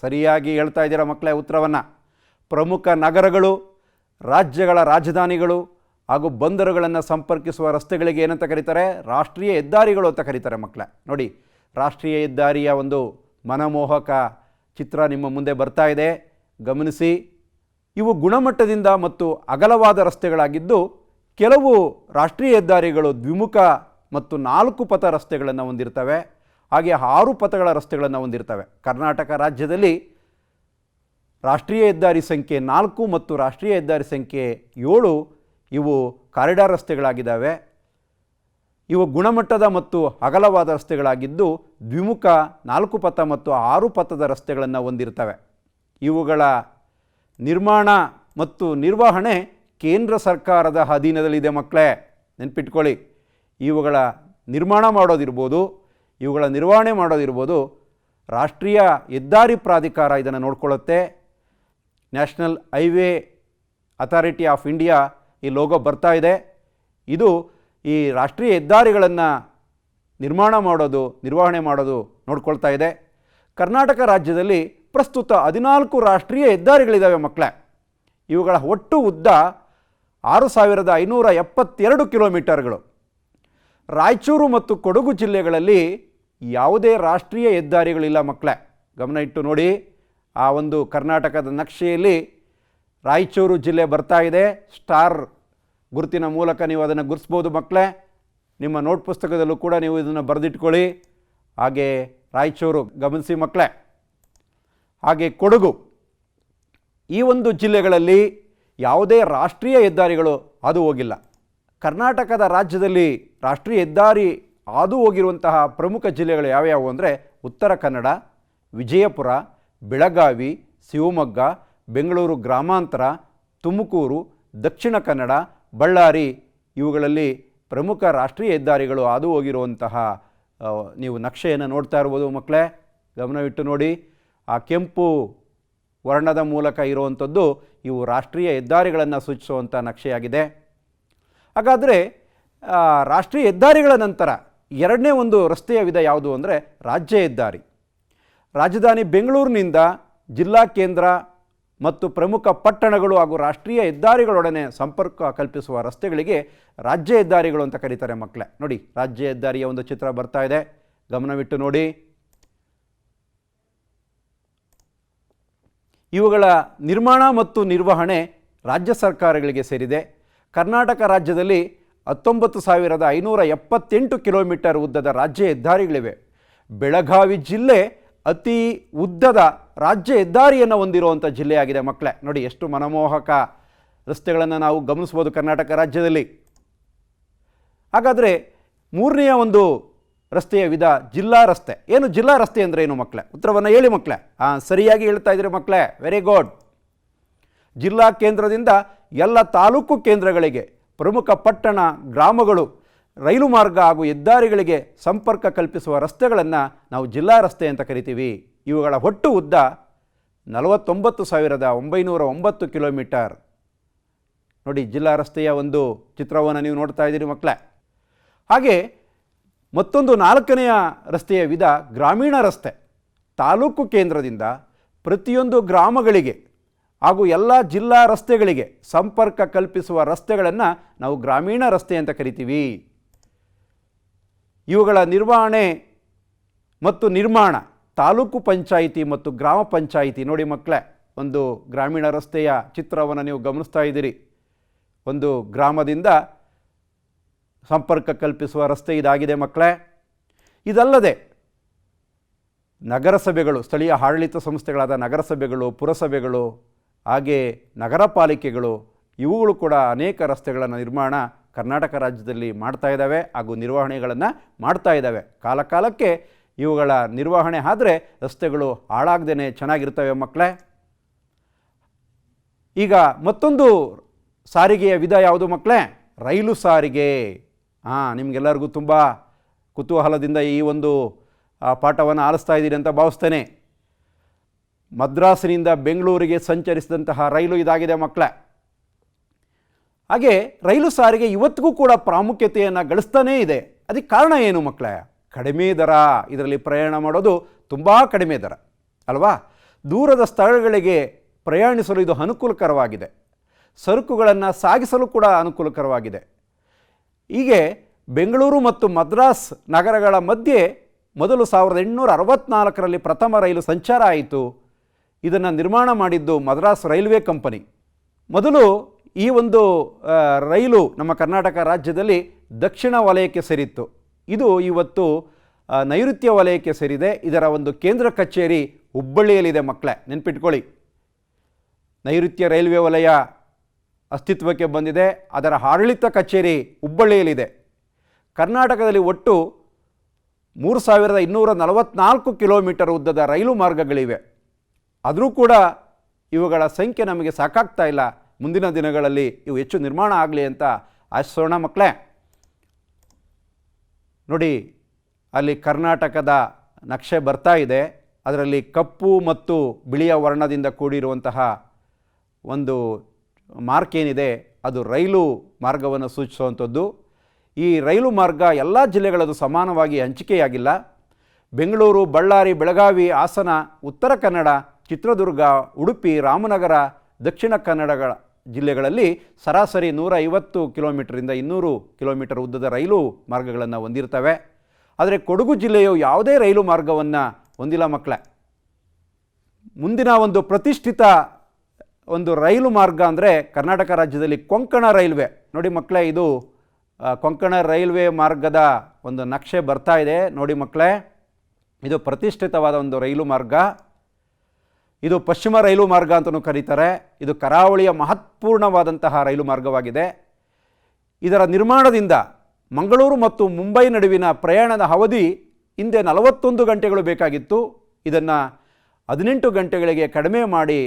ಸರಿಯಾಗಿ ಹೇಳ್ತಾ ಇದ್ದೀರಾ ಮಕ್ಕಳೇ ಉತ್ತರವನ್ನು. ಪ್ರಮುಖ ನಗರಗಳು, ರಾಜ್ಯಗಳ ರಾಜಧಾನಿಗಳು ಹಾಗೂ ಬಂದರುಗಳನ್ನು ಸಂಪರ್ಕಿಸುವ ರಸ್ತೆಗಳಿಗೆ ಏನಂತ ಕರೀತಾರೆ? ರಾಷ್ಟ್ರೀಯ ಹೆದ್ದಾರಿಗಳು ಅಂತ ಕರೀತಾರೆ ಮಕ್ಕಳೇ. ನೋಡಿ, ರಾಷ್ಟ್ರೀಯ ಹೆದ್ದಾರಿಯ ಒಂದು ಮನಮೋಹಕ ಚಿತ್ರ ನಿಮ್ಮ ಮುಂದೆ ಬರ್ತಾ ಇದೆ, ಗಮನಿಸಿ. ಇವು ಗುಣಮಟ್ಟದಿಂದ ಮತ್ತು ಅಗಲವಾದ ರಸ್ತೆಗಳಾಗಿದ್ದು, ಕೆಲವು ರಾಷ್ಟ್ರೀಯ ಹೆದ್ದಾರಿಗಳು ದ್ವಿಮುಖ ಮತ್ತು 4 ಪಥ ರಸ್ತೆಗಳನ್ನು ಹೊಂದಿರ್ತವೆ. ಹಾಗೆ 6 ಪಥಗಳ ರಸ್ತೆಗಳನ್ನು ಹೊಂದಿರ್ತವೆ. ಕರ್ನಾಟಕ ರಾಜ್ಯದಲ್ಲಿ ರಾಷ್ಟ್ರೀಯ ಹೆದ್ದಾರಿ ಸಂಖ್ಯೆ 4 ಮತ್ತು ರಾಷ್ಟ್ರೀಯ ಹೆದ್ದಾರಿ ಸಂಖ್ಯೆ 7 ಇವು ಕಾರಿಡಾರ್ ರಸ್ತೆಗಳಾಗಿದ್ದಾವೆ. ಇವು ಗುಣಮಟ್ಟದ ಮತ್ತು ಅಗಲವಾದ ರಸ್ತೆಗಳಾಗಿದ್ದು, ದ್ವಿಮುಖ 4 ಪಥ ಮತ್ತು 6 ಪಥದ ರಸ್ತೆಗಳನ್ನು ಹೊಂದಿರ್ತವೆ. ಇವುಗಳ ನಿರ್ಮಾಣ ಮತ್ತು ನಿರ್ವಹಣೆ ಕೇಂದ್ರ ಸರ್ಕಾರದ ಅಧೀನದಲ್ಲಿದೆ ಮಕ್ಕಳೇ, ನೆನ್ಪಿಟ್ಕೊಳ್ಳಿ. ಇವುಗಳ ನಿರ್ಮಾಣ ಮಾಡೋದಿರ್ಬೋದು, ಇವುಗಳ ನಿರ್ವಹಣೆ ಮಾಡೋದಿರ್ಬೋದು ರಾಷ್ಟ್ರೀಯ ಹೆದ್ದಾರಿ ಪ್ರಾಧಿಕಾರ ಇದನ್ನು ನೋಡ್ಕೊಳ್ಳುತ್ತೆ. National highway authority of India ಈ ಲೋಗೋ ಬರ್ತಾ ಇದೆ. ಇದು ಈ ರಾಷ್ಟ್ರೀಯ ಹೆದ್ದಾರಿಗಳನ್ನು ನಿರ್ಮಾಣ ಮಾಡೋದು, ನಿರ್ವಹಣೆ ಮಾಡೋದು ನೋಡ್ಕೊಳ್ತಾ ಇದೆ. ಕರ್ನಾಟಕ ರಾಜ್ಯದಲ್ಲಿ ಪ್ರಸ್ತುತ 14 ರಾಷ್ಟ್ರೀಯ ಹೆದ್ದಾರಿಗಳಿದ್ದಾವೆ ಮಕ್ಕಳೇ. ಇವುಗಳ ಒಟ್ಟು ಉದ್ದ 6,572 ಕಿಲೋಮೀಟರ್ಗಳು. ರಾಯಚೂರು ಮತ್ತು ಕೊಡಗು ಜಿಲ್ಲೆಗಳಲ್ಲಿ ಯಾವುದೇ ರಾಷ್ಟ್ರೀಯ ಹೆದ್ದಾರಿಗಳಿಲ್ಲ ಮಕ್ಕಳೇ. ಗಮನ ಇಟ್ಟು ನೋಡಿ, ಆ ಒಂದು ಕರ್ನಾಟಕದ ನಕ್ಷೆಯಲ್ಲಿ ರಾಯಚೂರು ಜಿಲ್ಲೆ ಬರ್ತಾ ಇದೆ. ಸ್ಟಾರ್ ಗುರುತಿನ ಮೂಲಕ ನೀವು ಅದನ್ನು ಗುರುತಿಸ್ಬೋದು ಮಕ್ಕಳೇ. ನಿಮ್ಮ ನೋಟ್ ಪುಸ್ತಕದಲ್ಲೂ ಕೂಡ ನೀವು ಇದನ್ನು ಬರೆದಿಟ್ಕೊಳ್ಳಿ. ಹಾಗೆ ರಾಯಚೂರು ಗಮನಿಸಿ ಮಕ್ಕಳೇ. ಹಾಗೆ ಕೊಡಗು, ಈ ಒಂದು ಜಿಲ್ಲೆಗಳಲ್ಲಿ ಯಾವುದೇ ರಾಷ್ಟ್ರೀಯ ಹೆದ್ದಾರಿಗಳು ಹಾದು ಹೋಗಿಲ್ಲ. ಕರ್ನಾಟಕದ ರಾಜ್ಯದಲ್ಲಿ ರಾಷ್ಟ್ರೀಯ ಹೆದ್ದಾರಿ ಹಾದು ಹೋಗಿರುವಂತಹ ಪ್ರಮುಖ ಜಿಲ್ಲೆಗಳು ಯಾವ್ಯಾವು ಅಂದರೆ ಉತ್ತರ ಕನ್ನಡ, ವಿಜಯಪುರ, ಬೆಳಗಾವಿ, ಶಿವಮೊಗ್ಗ, ಬೆಂಗಳೂರು ಗ್ರಾಮಾಂತರ, ತುಮಕೂರು, ದಕ್ಷಿಣ ಕನ್ನಡ, ಬಳ್ಳಾರಿ. ಇವುಗಳಲ್ಲಿ ಪ್ರಮುಖ ರಾಷ್ಟ್ರೀಯ ಹೆದ್ದಾರಿಗಳು ಹಾದು ಹೋಗಿರುವಂತಹ ನೀವು ನಕ್ಷೆಯನ್ನು ನೋಡ್ತಾ ಇರ್ಬೋದು ಮಕ್ಕಳೇ. ಗಮನವಿಟ್ಟು ನೋಡಿ, ಆ ಕೆಂಪು ವರ್ಣದ ಮೂಲಕ ಇರುವಂಥದ್ದು ಇವು ರಾಷ್ಟ್ರೀಯ ಹೆದ್ದಾರಿಗಳನ್ನು ಸೂಚಿಸುವಂಥ ನಕ್ಷೆಯಾಗಿದೆ. ಹಾಗಾದರೆ ರಾಷ್ಟ್ರೀಯ ಹೆದ್ದಾರಿಗಳ ನಂತರ ಎರಡನೇ ಒಂದು ರಸ್ತೆಯ ವಿಧ ಯಾವುದು ಅಂದರೆ ರಾಜ್ಯ ಹೆದ್ದಾರಿ. ರಾಜಧಾನಿ ಬೆಂಗಳೂರಿನಿಂದ ಜಿಲ್ಲಾ ಕೇಂದ್ರ ಮತ್ತು ಪ್ರಮುಖ ಪಟ್ಟಣಗಳು ಹಾಗೂ ರಾಷ್ಟ್ರೀಯ ಹೆದ್ದಾರಿಗಳೊಡನೆ ಸಂಪರ್ಕ ಕಲ್ಪಿಸುವ ರಸ್ತೆಗಳಿಗೆ ರಾಜ್ಯ ಹೆದ್ದಾರಿಗಳು ಅಂತ ಕರೀತಾರೆ ಮಕ್ಕಳೇ. ನೋಡಿ, ರಾಜ್ಯ ಹೆದ್ದಾರಿಯ ಒಂದು ಚಿತ್ರ ಬರ್ತಾ ಇದೆ, ಗಮನವಿಟ್ಟು ನೋಡಿ. ಇವುಗಳ ನಿರ್ಮಾಣ ಮತ್ತು ನಿರ್ವಹಣೆ ರಾಜ್ಯ ಸರ್ಕಾರಗಳಿಗೆ ಸೇರಿದೆ. ಕರ್ನಾಟಕ ರಾಜ್ಯದಲ್ಲಿ 19,578 ಕಿಲೋಮೀಟರ್ ಉದ್ದದ ರಾಜ್ಯ ಹೆದ್ದಾರಿಗಳಿವೆ. ಬೆಳಗಾವಿ ಜಿಲ್ಲೆ ಅತಿ ಉದ್ದದ ರಾಜ್ಯ ಹೆದ್ದಾರಿಯನ್ನು ಹೊಂದಿರುವಂಥ ಜಿಲ್ಲೆಯಾಗಿದೆ ಮಕ್ಕಳೇ. ನೋಡಿ, ಎಷ್ಟು ಮನಮೋಹಕ ರಸ್ತೆಗಳನ್ನು ನಾವು ಗಮನಿಸ್ಬೋದು ಕರ್ನಾಟಕ ರಾಜ್ಯದಲ್ಲಿ. ಹಾಗಾದರೆ ಮೂರನೆಯ ಒಂದು ರಸ್ತೆಯ ವಿಧ ಜಿಲ್ಲಾ ರಸ್ತೆ. ಏನು ಜಿಲ್ಲಾ ರಸ್ತೆ ಅಂದರೆ ಏನು ಮಕ್ಕಳೇ? ಉತ್ತರವನ್ನು ಹೇಳಿ ಮಕ್ಕಳೇ. ಸರಿಯಾಗಿ ಹೇಳ್ತಾ ಇದ್ದೀರಿ ಮಕ್ಕಳೇ, ವೆರಿ ಗುಡ್. ಜಿಲ್ಲಾ ಕೇಂದ್ರದಿಂದ ಎಲ್ಲ ತಾಲೂಕು ಕೇಂದ್ರಗಳಿಗೆ, ಪ್ರಮುಖ ಪಟ್ಟಣ ಗ್ರಾಮಗಳು, ರೈಲು ಮಾರ್ಗ ಹಾಗೂ ಹೆದ್ದಾರಿಗಳಿಗೆ ಸಂಪರ್ಕ ಕಲ್ಪಿಸುವ ರಸ್ತೆಗಳನ್ನು ನಾವು ಜಿಲ್ಲಾ ರಸ್ತೆ ಅಂತ ಕರಿತೀವಿ. ಇವುಗಳ ಒಟ್ಟು ಉದ್ದ 49,909 ಕಿಲೋಮೀಟರ್. ನೋಡಿ, ಜಿಲ್ಲಾ ರಸ್ತೆಯ ಒಂದು ಚಿತ್ರವನ್ನು ನೀವು ನೋಡ್ತಾ ಇದ್ದೀರಿ ಮಕ್ಕಳೇ. ಹಾಗೆ ಮತ್ತೊಂದು 4ನೆಯ ರಸ್ತೆಯ ವಿಧ ಗ್ರಾಮೀಣ ರಸ್ತೆ. ತಾಲೂಕು ಕೇಂದ್ರದಿಂದ ಪ್ರತಿಯೊಂದು ಗ್ರಾಮಗಳಿಗೆ ಹಾಗೂ ಎಲ್ಲ ಜಿಲ್ಲಾ ರಸ್ತೆಗಳಿಗೆ ಸಂಪರ್ಕ ಕಲ್ಪಿಸುವ ರಸ್ತೆಗಳನ್ನು ನಾವು ಗ್ರಾಮೀಣ ರಸ್ತೆ ಅಂತ ಕರಿತೀವಿ. ಇವುಗಳ ನಿರ್ವಹಣೆ ಮತ್ತು ನಿರ್ಮಾಣ ತಾಲೂಕು ಪಂಚಾಯಿತಿ ಮತ್ತು ಗ್ರಾಮ ಪಂಚಾಯಿತಿ. ನೋಡಿ ಮಕ್ಕಳೇ, ಒಂದು ಗ್ರಾಮೀಣ ರಸ್ತೆಯ ಚಿತ್ರವನ್ನು ನೀವು ಗಮನಿಸ್ತಾ ಇದ್ದೀರಿ. ಒಂದು ಗ್ರಾಮದಿಂದ ಸಂಪರ್ಕ ಕಲ್ಪಿಸುವ ರಸ್ತೆ ಇದಾಗಿದೆ ಮಕ್ಕಳೇ. ಇದಲ್ಲದೆ ನಗರಸಭೆಗಳು, ಸ್ಥಳೀಯ ಆಡಳಿತ ಸಂಸ್ಥೆಗಳಾದ ನಗರಸಭೆಗಳು, ಪುರಸಭೆಗಳು, ಹಾಗೆ ನಗರ ಪಾಲಿಕೆಗಳು, ಇವುಗಳು ಕೂಡ ಅನೇಕ ರಸ್ತೆಗಳನ್ನು ನಿರ್ಮಾಣ ಕರ್ನಾಟಕ ರಾಜ್ಯದಲ್ಲಿ ಮಾಡ್ತಾ ಇದ್ದಾವೆ ಹಾಗೂ ನಿರ್ವಹಣೆಗಳನ್ನು ಮಾಡ್ತಾ ಇದ್ದಾವೆ. ಕಾಲಕಾಲಕ್ಕೆ ಇವುಗಳ ನಿರ್ವಹಣೆ ಆದರೆ ರಸ್ತೆಗಳು ಹಾಳಾಗದೇ ಚೆನ್ನಾಗಿರ್ತವೆ ಮಕ್ಕಳೇ. ಈಗ ಮತ್ತೊಂದು ಸಾರಿಗೆಯ ವಿಧ ಯಾವುದು ಮಕ್ಕಳೇ? ರೈಲು ಸಾರಿಗೆ. ನಿಮಗೆಲ್ಲರಿಗೂ ತುಂಬ ಕುತೂಹಲದಿಂದ ಈ ಒಂದು ಪಾಠವನ್ನು ಆಲಿಸ್ತಾ ಇದ್ದೀರಿ ಅಂತ ಭಾವಿಸ್ತೇನೆ. ಮದ್ರಾಸಿನಿಂದ ಬೆಂಗಳೂರಿಗೆ ಸಂಚರಿಸಿದಂತಹ ರೈಲು ಇದಾಗಿದೆ ಮಕ್ಕಳೇ. ಹಾಗೆ ರೈಲು ಸಾರಿಗೆ ಇವತ್ತಿಗೂ ಕೂಡ ಪ್ರಾಮುಖ್ಯತೆಯನ್ನು ಗಳಿಸ್ತಾನೇ ಇದೆ. ಅದಕ್ಕೆ ಕಾರಣ ಏನು ಮಕ್ಕಳೇ? ಕಡಿಮೆ ದರ. ಇದರಲ್ಲಿ ಪ್ರಯಾಣ ಮಾಡೋದು ತುಂಬ ಕಡಿಮೆ ದರ ಅಲ್ವಾ? ದೂರದ ಸ್ಥಳಗಳಿಗೆ ಪ್ರಯಾಣಿಸಲು ಇದು ಅನುಕೂಲಕರವಾಗಿದೆ. ಸರಕುಗಳನ್ನು ಸಾಗಿಸಲು ಕೂಡ ಅನುಕೂಲಕರವಾಗಿದೆ. ಹೀಗೆ ಬೆಂಗಳೂರು ಮತ್ತು ಮದ್ರಾಸ್ ನಗರಗಳ ಮಧ್ಯೆ ಮೊದಲು 1864ರಲ್ಲಿ ಪ್ರಥಮ ರೈಲು ಸಂಚಾರ ಆಯಿತು. ಇದನ್ನು ನಿರ್ಮಾಣ ಮಾಡಿದ್ದು ಮದ್ರಾಸ್ ರೈಲ್ವೆ ಕಂಪನಿ. ಮೊದಲು ಈ ಒಂದು ರೈಲು ನಮ್ಮ ಕರ್ನಾಟಕ ರಾಜ್ಯದಲ್ಲಿ ದಕ್ಷಿಣ ವಲಯಕ್ಕೆ ಸೇರಿತ್ತು. ಇದು ಇವತ್ತು ನೈಋತ್ಯ ವಲಯಕ್ಕೆ ಸೇರಿದೆ. ಇದರ ಒಂದು ಕೇಂದ್ರ ಕಚೇರಿ ಹುಬ್ಬಳ್ಳಿಯಲ್ಲಿದೆ ಮಕ್ಕಳೇ, ನೆನ್ಪಿಟ್ಕೊಳ್ಳಿ. ನೈಋತ್ಯ ರೈಲ್ವೆ ವಲಯ ಅಸ್ತಿತ್ವಕ್ಕೆ ಬಂದಿದೆ, ಅದರ ಆಡಳಿತ ಕಚೇರಿ ಹುಬ್ಬಳ್ಳಿಯಲ್ಲಿದೆ. ಕರ್ನಾಟಕದಲ್ಲಿ ಒಟ್ಟು 3244 ಕಿಲೋಮೀಟರ್ ಉದ್ದದ ರೈಲು ಮಾರ್ಗಗಳಿವೆ. ಆದರೂ ಕೂಡ ಇವುಗಳ ಸಂಖ್ಯೆ ನಮಗೆ ಸಾಕಾಗ್ತಾ ಇಲ್ಲ. ಮುಂದಿನ ದಿನಗಳಲ್ಲಿ ಇವು ಹೆಚ್ಚು ನಿರ್ಮಾಣ ಆಗಲಿ ಅಂತ ಆಶಿಸೋಣ ಮಕ್ಕಳೇ. ನೋಡಿ, ಅಲ್ಲಿ ಕರ್ನಾಟಕದ ನಕ್ಷೆ ಬರ್ತಾ ಇದೆ. ಅದರಲ್ಲಿ ಕಪ್ಪು ಮತ್ತು ಬಿಳಿಯ ವರ್ಣದಿಂದ ಕೂಡಿರುವಂತಹ ಒಂದು ಮಾರ್ಕ್ ಏನಿದೆ ಅದು ರೈಲು ಮಾರ್ಗವನ್ನು ಸೂಚಿಸುವಂಥದ್ದು. ಈ ರೈಲು ಮಾರ್ಗ ಎಲ್ಲ ಜಿಲ್ಲೆಗಳದು ಸಮಾನವಾಗಿ ಹಂಚಿಕೆಯಾಗಿಲ್ಲ. ಬೆಂಗಳೂರು, ಬಳ್ಳಾರಿ, ಬೆಳಗಾವಿ, ಹಾಸನ, ಉತ್ತರ ಕನ್ನಡ, ಚಿತ್ರದುರ್ಗ, ಉಡುಪಿ, ರಾಮನಗರ, ದಕ್ಷಿಣ ಕನ್ನಡಗಳ ಜಿಲ್ಲೆಗಳಲ್ಲಿ ಸರಾಸರಿ 150 ಕಿಲೋಮೀಟರಿಂದ 200 ಕಿಲೋಮೀಟರ್ ಉದ್ದದ ರೈಲು ಮಾರ್ಗಗಳನ್ನು ಹೊಂದಿರ್ತವೆ. ಆದರೆ ಕೊಡಗು ಜಿಲ್ಲೆಯು ಯಾವುದೇ ರೈಲು ಮಾರ್ಗವನ್ನು ಹೊಂದಿಲ್ಲ ಮಕ್ಕಳೇ. ಮುಂದಿನ ಒಂದು ಪ್ರತಿಷ್ಠಿತ ಒಂದು ರೈಲು ಮಾರ್ಗ ಅಂದರೆ ಕರ್ನಾಟಕ ರಾಜ್ಯದಲ್ಲಿ ಕೊಂಕಣ ರೈಲ್ವೆ. ನೋಡಿ ಮಕ್ಕಳೇ, ಇದು ಕೊಂಕಣ ರೈಲ್ವೆ ಮಾರ್ಗದ ಒಂದು ನಕ್ಷೆ ಬರ್ತಾ ಇದೆ ನೋಡಿ ಮಕ್ಕಳೇ. ಇದು ಪ್ರತಿಷ್ಠಿತವಾದ ಒಂದು ರೈಲು ಮಾರ್ಗ. ಇದು ಪಶ್ಚಿಮ ರೈಲು ಮಾರ್ಗ ಅಂತಲೂ ಕರೀತಾರೆ. ಇದು ಕರಾವಳಿಯ ಮಹತ್ವಪೂರ್ಣವಾದಂತಹ ರೈಲು ಮಾರ್ಗವಾಗಿದೆ. ಇದರ ನಿರ್ಮಾಣದಿಂದ ಮಂಗಳೂರು ಮತ್ತು ಮುಂಬೈ ನಡುವಿನ ಪ್ರಯಾಣದ ಅವಧಿ ಹಿಂದೆ 41 ಗಂಟೆಗಳು ಬೇಕಾಗಿತ್ತು. ಇದನ್ನು 18 ಗಂಟೆಗಳಿಗೆ ಕಡಿಮೆ ಮಾಡಿ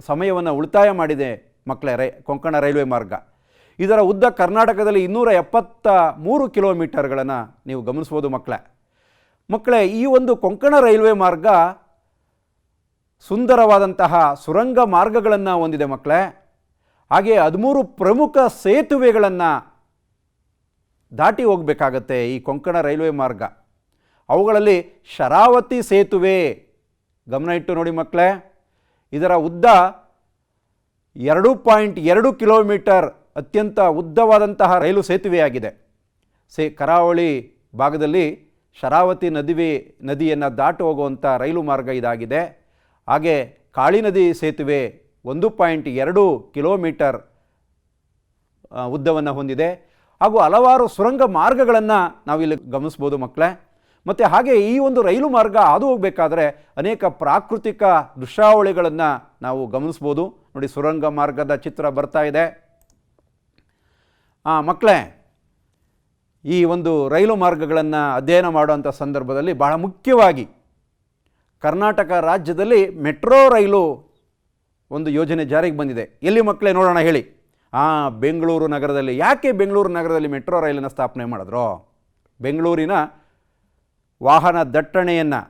ಸಮಯವನ್ನು ಉಳಿತಾಯ ಮಾಡಿದೆ ಮಕ್ಕಳೇ ಕೊಂಕಣ ರೈಲ್ವೆ ಮಾರ್ಗ. ಇದರ ಉದ್ದ ಕರ್ನಾಟಕದಲ್ಲಿ 273 ಕಿಲೋಮೀಟರ್ಗಳನ್ನು ನೀವು ಗಮನಿಸ್ಬೋದು ಮಕ್ಕಳೇ. ಈ ಒಂದು ಕೊಂಕಣ ರೈಲ್ವೆ ಮಾರ್ಗ ಸುಂದರವಾದಂತಹ ಸುರಂಗ ಮಾರ್ಗಗಳನ್ನು ಹೊಂದಿದೆ ಮಕ್ಕಳೇ. ಹಾಗೆ 13 ಪ್ರಮುಖ ಸೇತುವೆಗಳನ್ನು ದಾಟಿ ಹೋಗಬೇಕಾಗತ್ತೆ ಈ ಕೊಂಕಣ ರೈಲ್ವೆ ಮಾರ್ಗ. ಅವುಗಳಲ್ಲಿ ಶರಾವತಿ ಸೇತುವೆ ಗಮನ ಇಟ್ಟು ನೋಡಿ ಮಕ್ಕಳೇ. ಇದರ ಉದ್ದ 2.2 ಕಿಲೋಮೀಟರ್, ಅತ್ಯಂತ ಉದ್ದವಾದಂತಹ ರೈಲು ಸೇತುವೆಯಾಗಿದೆ. ಕರಾವಳಿ ಭಾಗದಲ್ಲಿ ಶರಾವತಿ ನದಿಯನ್ನು ದಾಟಿ ಹೋಗುವಂಥ ರೈಲು ಮಾರ್ಗ ಇದಾಗಿದೆ. ಹಾಗೆ ಕಾಳಿ ನದಿ ಸೇತುವೆ 1.2 ಕಿಲೋಮೀಟರ್ ಉದ್ದವನ್ನು ಹೊಂದಿದೆ. ಹಾಗೂ ಹಲವಾರು ಸುರಂಗ ಮಾರ್ಗಗಳನ್ನು ನಾವಿಲ್ಲಿ ಗಮನಿಸ್ಬೋದು ಮಕ್ಕಳೇ. ಮತ್ತು ಹಾಗೆ ಈ ಒಂದು ರೈಲು ಮಾರ್ಗ ಹಾದು ಹೋಗಬೇಕಾದ್ರೆ ಅನೇಕ ಪ್ರಾಕೃತಿಕ ದೃಶ್ಯಾವಳಿಗಳನ್ನು ನಾವು ಗಮನಿಸ್ಬೋದು. ನೋಡಿ, ಸುರಂಗ ಮಾರ್ಗದ ಚಿತ್ರ ಬರ್ತಾ ಇದೆ ಮಕ್ಕಳೇ. ಈ ಒಂದು ರೈಲು ಮಾರ್ಗಗಳನ್ನು ಅಧ್ಯಯನ ಮಾಡುವಂಥ ಸಂದರ್ಭದಲ್ಲಿ ಬಹಳ ಮುಖ್ಯವಾಗಿ ಕರ್ನಾಟಕ ರಾಜ್ಯದಲ್ಲಿ ಮೆಟ್ರೋ ರೈಲು ಒಂದು ಯೋಜನೆ ಜಾರಿಗೆ ಬಂದಿದೆ. ಎಲ್ಲಿ ಮಕ್ಕಳೇ ನೋಡೋಣ ಹೇಳಿ? ಬೆಂಗಳೂರು ನಗರದಲ್ಲಿ. ಯಾಕೆ ಬೆಂಗಳೂರು ನಗರದಲ್ಲಿ ಮೆಟ್ರೋ ರೈಲನ್ನು ಸ್ಥಾಪನೆ ಮಾಡಿದ್ರು? ಬೆಂಗಳೂರಿನ ವಾಹನ ದಟ್ಟಣೆಯನ್ನು,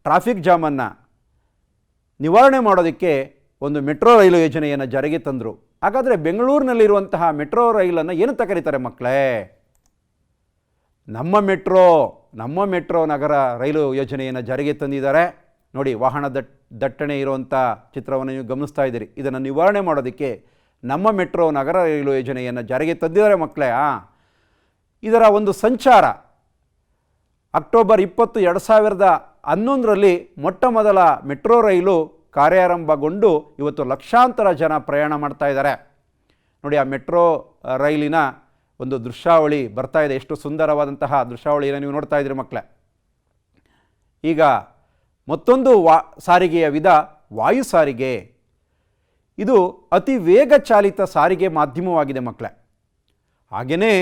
ಟ್ರಾಫಿಕ್ ಜಾಮನ್ನು ನಿವಾರಣೆ ಮಾಡೋದಕ್ಕೆ ಒಂದು ಮೆಟ್ರೋ ರೈಲು ಯೋಜನೆಯನ್ನು ಜಾರಿಗೆ ತಂದರು. ಹಾಗಾದರೆ ಬೆಂಗಳೂರಿನಲ್ಲಿರುವಂತಹ ಮೆಟ್ರೋ ರೈಲನ್ನು ಏನಂತ ಕರೀತಾರೆ ಮಕ್ಕಳೇ? ನಮ್ಮ ಮೆಟ್ರೋ ನಗರ ರೈಲು ಯೋಜನೆಯನ್ನು ಜಾರಿಗೆ ತಂದಿದ್ದಾರೆ. ನೋಡಿ, ವಾಹನ ದಟ್ಟಣೆ ಇರುವಂಥ ಚಿತ್ರವನ್ನು ನೀವು ಗಮನಿಸ್ತಾ ಇದ್ದೀರಿ. ಇದನ್ನು ನಿವಾರಣೆ ಮಾಡೋದಕ್ಕೆ ನಮ್ಮ ಮೆಟ್ರೋ ನಗರ ರೈಲು ಯೋಜನೆಯನ್ನು ಜಾರಿಗೆ ತಂದಿದ್ದಾರೆ ಮಕ್ಕಳೇ. ಇದರ ಒಂದು ಸಂಚಾರ ಅಕ್ಟೋಬರ್ 20, 2011ರಲ್ಲಿ ಮೊಟ್ಟ ಮೊದಲ ಮೆಟ್ರೋ ರೈಲು ಕಾರ್ಯಾರಂಭಗೊಂಡು ಇವತ್ತು ಲಕ್ಷಾಂತರ ಜನ ಪ್ರಯಾಣ ಮಾಡ್ತಾ ಇದ್ದಾರೆ. ನೋಡಿ, ಆ ಮೆಟ್ರೋ ರೈಲಿನ ಒಂದು ದೃಶ್ಯಾವಳಿ ಬರ್ತಾ ಇದೆ. ಎಷ್ಟು ಸುಂದರವಾದಂತಹ ದೃಶ್ಯಾವಳಿಯನ್ನು ನೀವು ನೋಡ್ತಾ ಇದ್ದೀರಿ ಮಕ್ಕಳೇ. ಈಗ ಮತ್ತೊಂದು ಸಾರಿಗೆಯ ವಿಧ ವಾಯು ಸಾರಿಗೆ. ಇದು ಅತಿ ವೇಗ ಚಾಲಿತ ಸಾರಿಗೆ ಮಾಧ್ಯಮವಾಗಿದೆ ಮಕ್ಕಳೇ. ಹಾಗೆಯೇ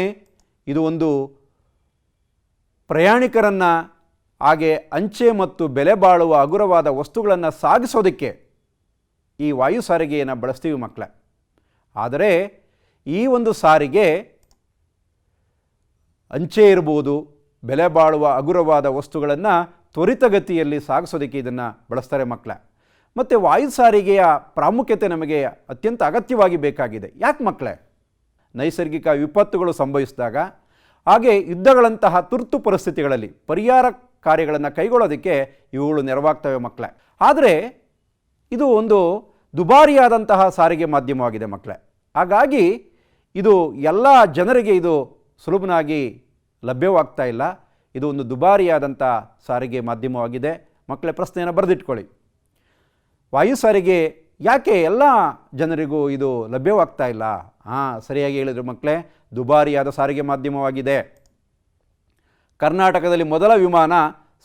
ಇದು ಒಂದು ಪ್ರಯಾಣಿಕರನ್ನು, ಹಾಗೆ ಅಂಚೆ ಮತ್ತು ಬೆಲೆ ಬಾಳುವ ಹಗುರವಾದ ವಸ್ತುಗಳನ್ನು ಸಾಗಿಸೋದಕ್ಕೆ ಈ ವಾಯು ಸಾರಿಗೆಯನ್ನು ಬಳಸ್ತೀವಿ ಮಕ್ಕಳೇ. ಆದರೆ ಈ ಒಂದು ಸಾರಿಗೆ ಅಂಚೆ ಇರ್ಬೋದು, ಬೆಲೆ ಬಾಳುವ ಹಗುರವಾದ ವಸ್ತುಗಳನ್ನು ತ್ವರಿತಗತಿಯಲ್ಲಿ ಸಾಗಿಸೋದಕ್ಕೆ ಇದನ್ನು ಬಳಸ್ತಾರೆ ಮಕ್ಕಳೇ. ಮತ್ತು ವಾಯು ಸಾರಿಗೆಯ ಪ್ರಾಮುಖ್ಯತೆ ನಮಗೆ ಅತ್ಯಂತ ಅಗತ್ಯವಾಗಿ ಬೇಕಾಗಿದೆ. ಯಾಕೆ ಮಕ್ಕಳೇ? ನೈಸರ್ಗಿಕ ವಿಪತ್ತುಗಳು ಸಂಭವಿಸಿದಾಗ, ಹಾಗೆ ಯುದ್ಧಗಳಂತಹ ತುರ್ತು ಪರಿಸ್ಥಿತಿಗಳಲ್ಲಿ ಪರಿಹಾರ ಕಾರ್ಯಗಳನ್ನು ಕೈಗೊಳ್ಳೋದಕ್ಕೆ ಇವುಗಳು ನೆರವಾಗ್ತವೆ ಮಕ್ಕಳೇ. ಆದರೆ ಇದು ಒಂದು ದುಬಾರಿಯಾದಂತಹ ಸಾರಿಗೆ ಮಾಧ್ಯಮವಾಗಿದೆ ಮಕ್ಕಳೇ. ಹಾಗಾಗಿ ಇದು ಎಲ್ಲ ಜನರಿಗೆ ಇದು ಸುಲಭನಾಗಿ ಲಭ್ಯವಾಗ್ತಾ ಇಲ್ಲ. ಇದು ಒಂದು ದುಬಾರಿಯಾದಂಥ ಸಾರಿಗೆ ಮಾಧ್ಯಮವಾಗಿದೆ ಮಕ್ಕಳೇ. ಪ್ರಶ್ನೆಯನ್ನು ಬರೆದಿಟ್ಕೊಳ್ಳಿ. ವಾಯು ಸಾರಿಗೆ ಯಾಕೆ ಎಲ್ಲ ಜನರಿಗೂ ಇದು ಲಭ್ಯವಾಗ್ತಾ ಇಲ್ಲ? ಸರಿಯಾಗಿ ಹೇಳಿದ್ರು ಮಕ್ಕಳೇ, ದುಬಾರಿಯಾದ ಸಾರಿಗೆ ಮಾಧ್ಯಮವಾಗಿದೆ. ಕರ್ನಾಟಕದಲ್ಲಿ ಮೊದಲ ವಿಮಾನ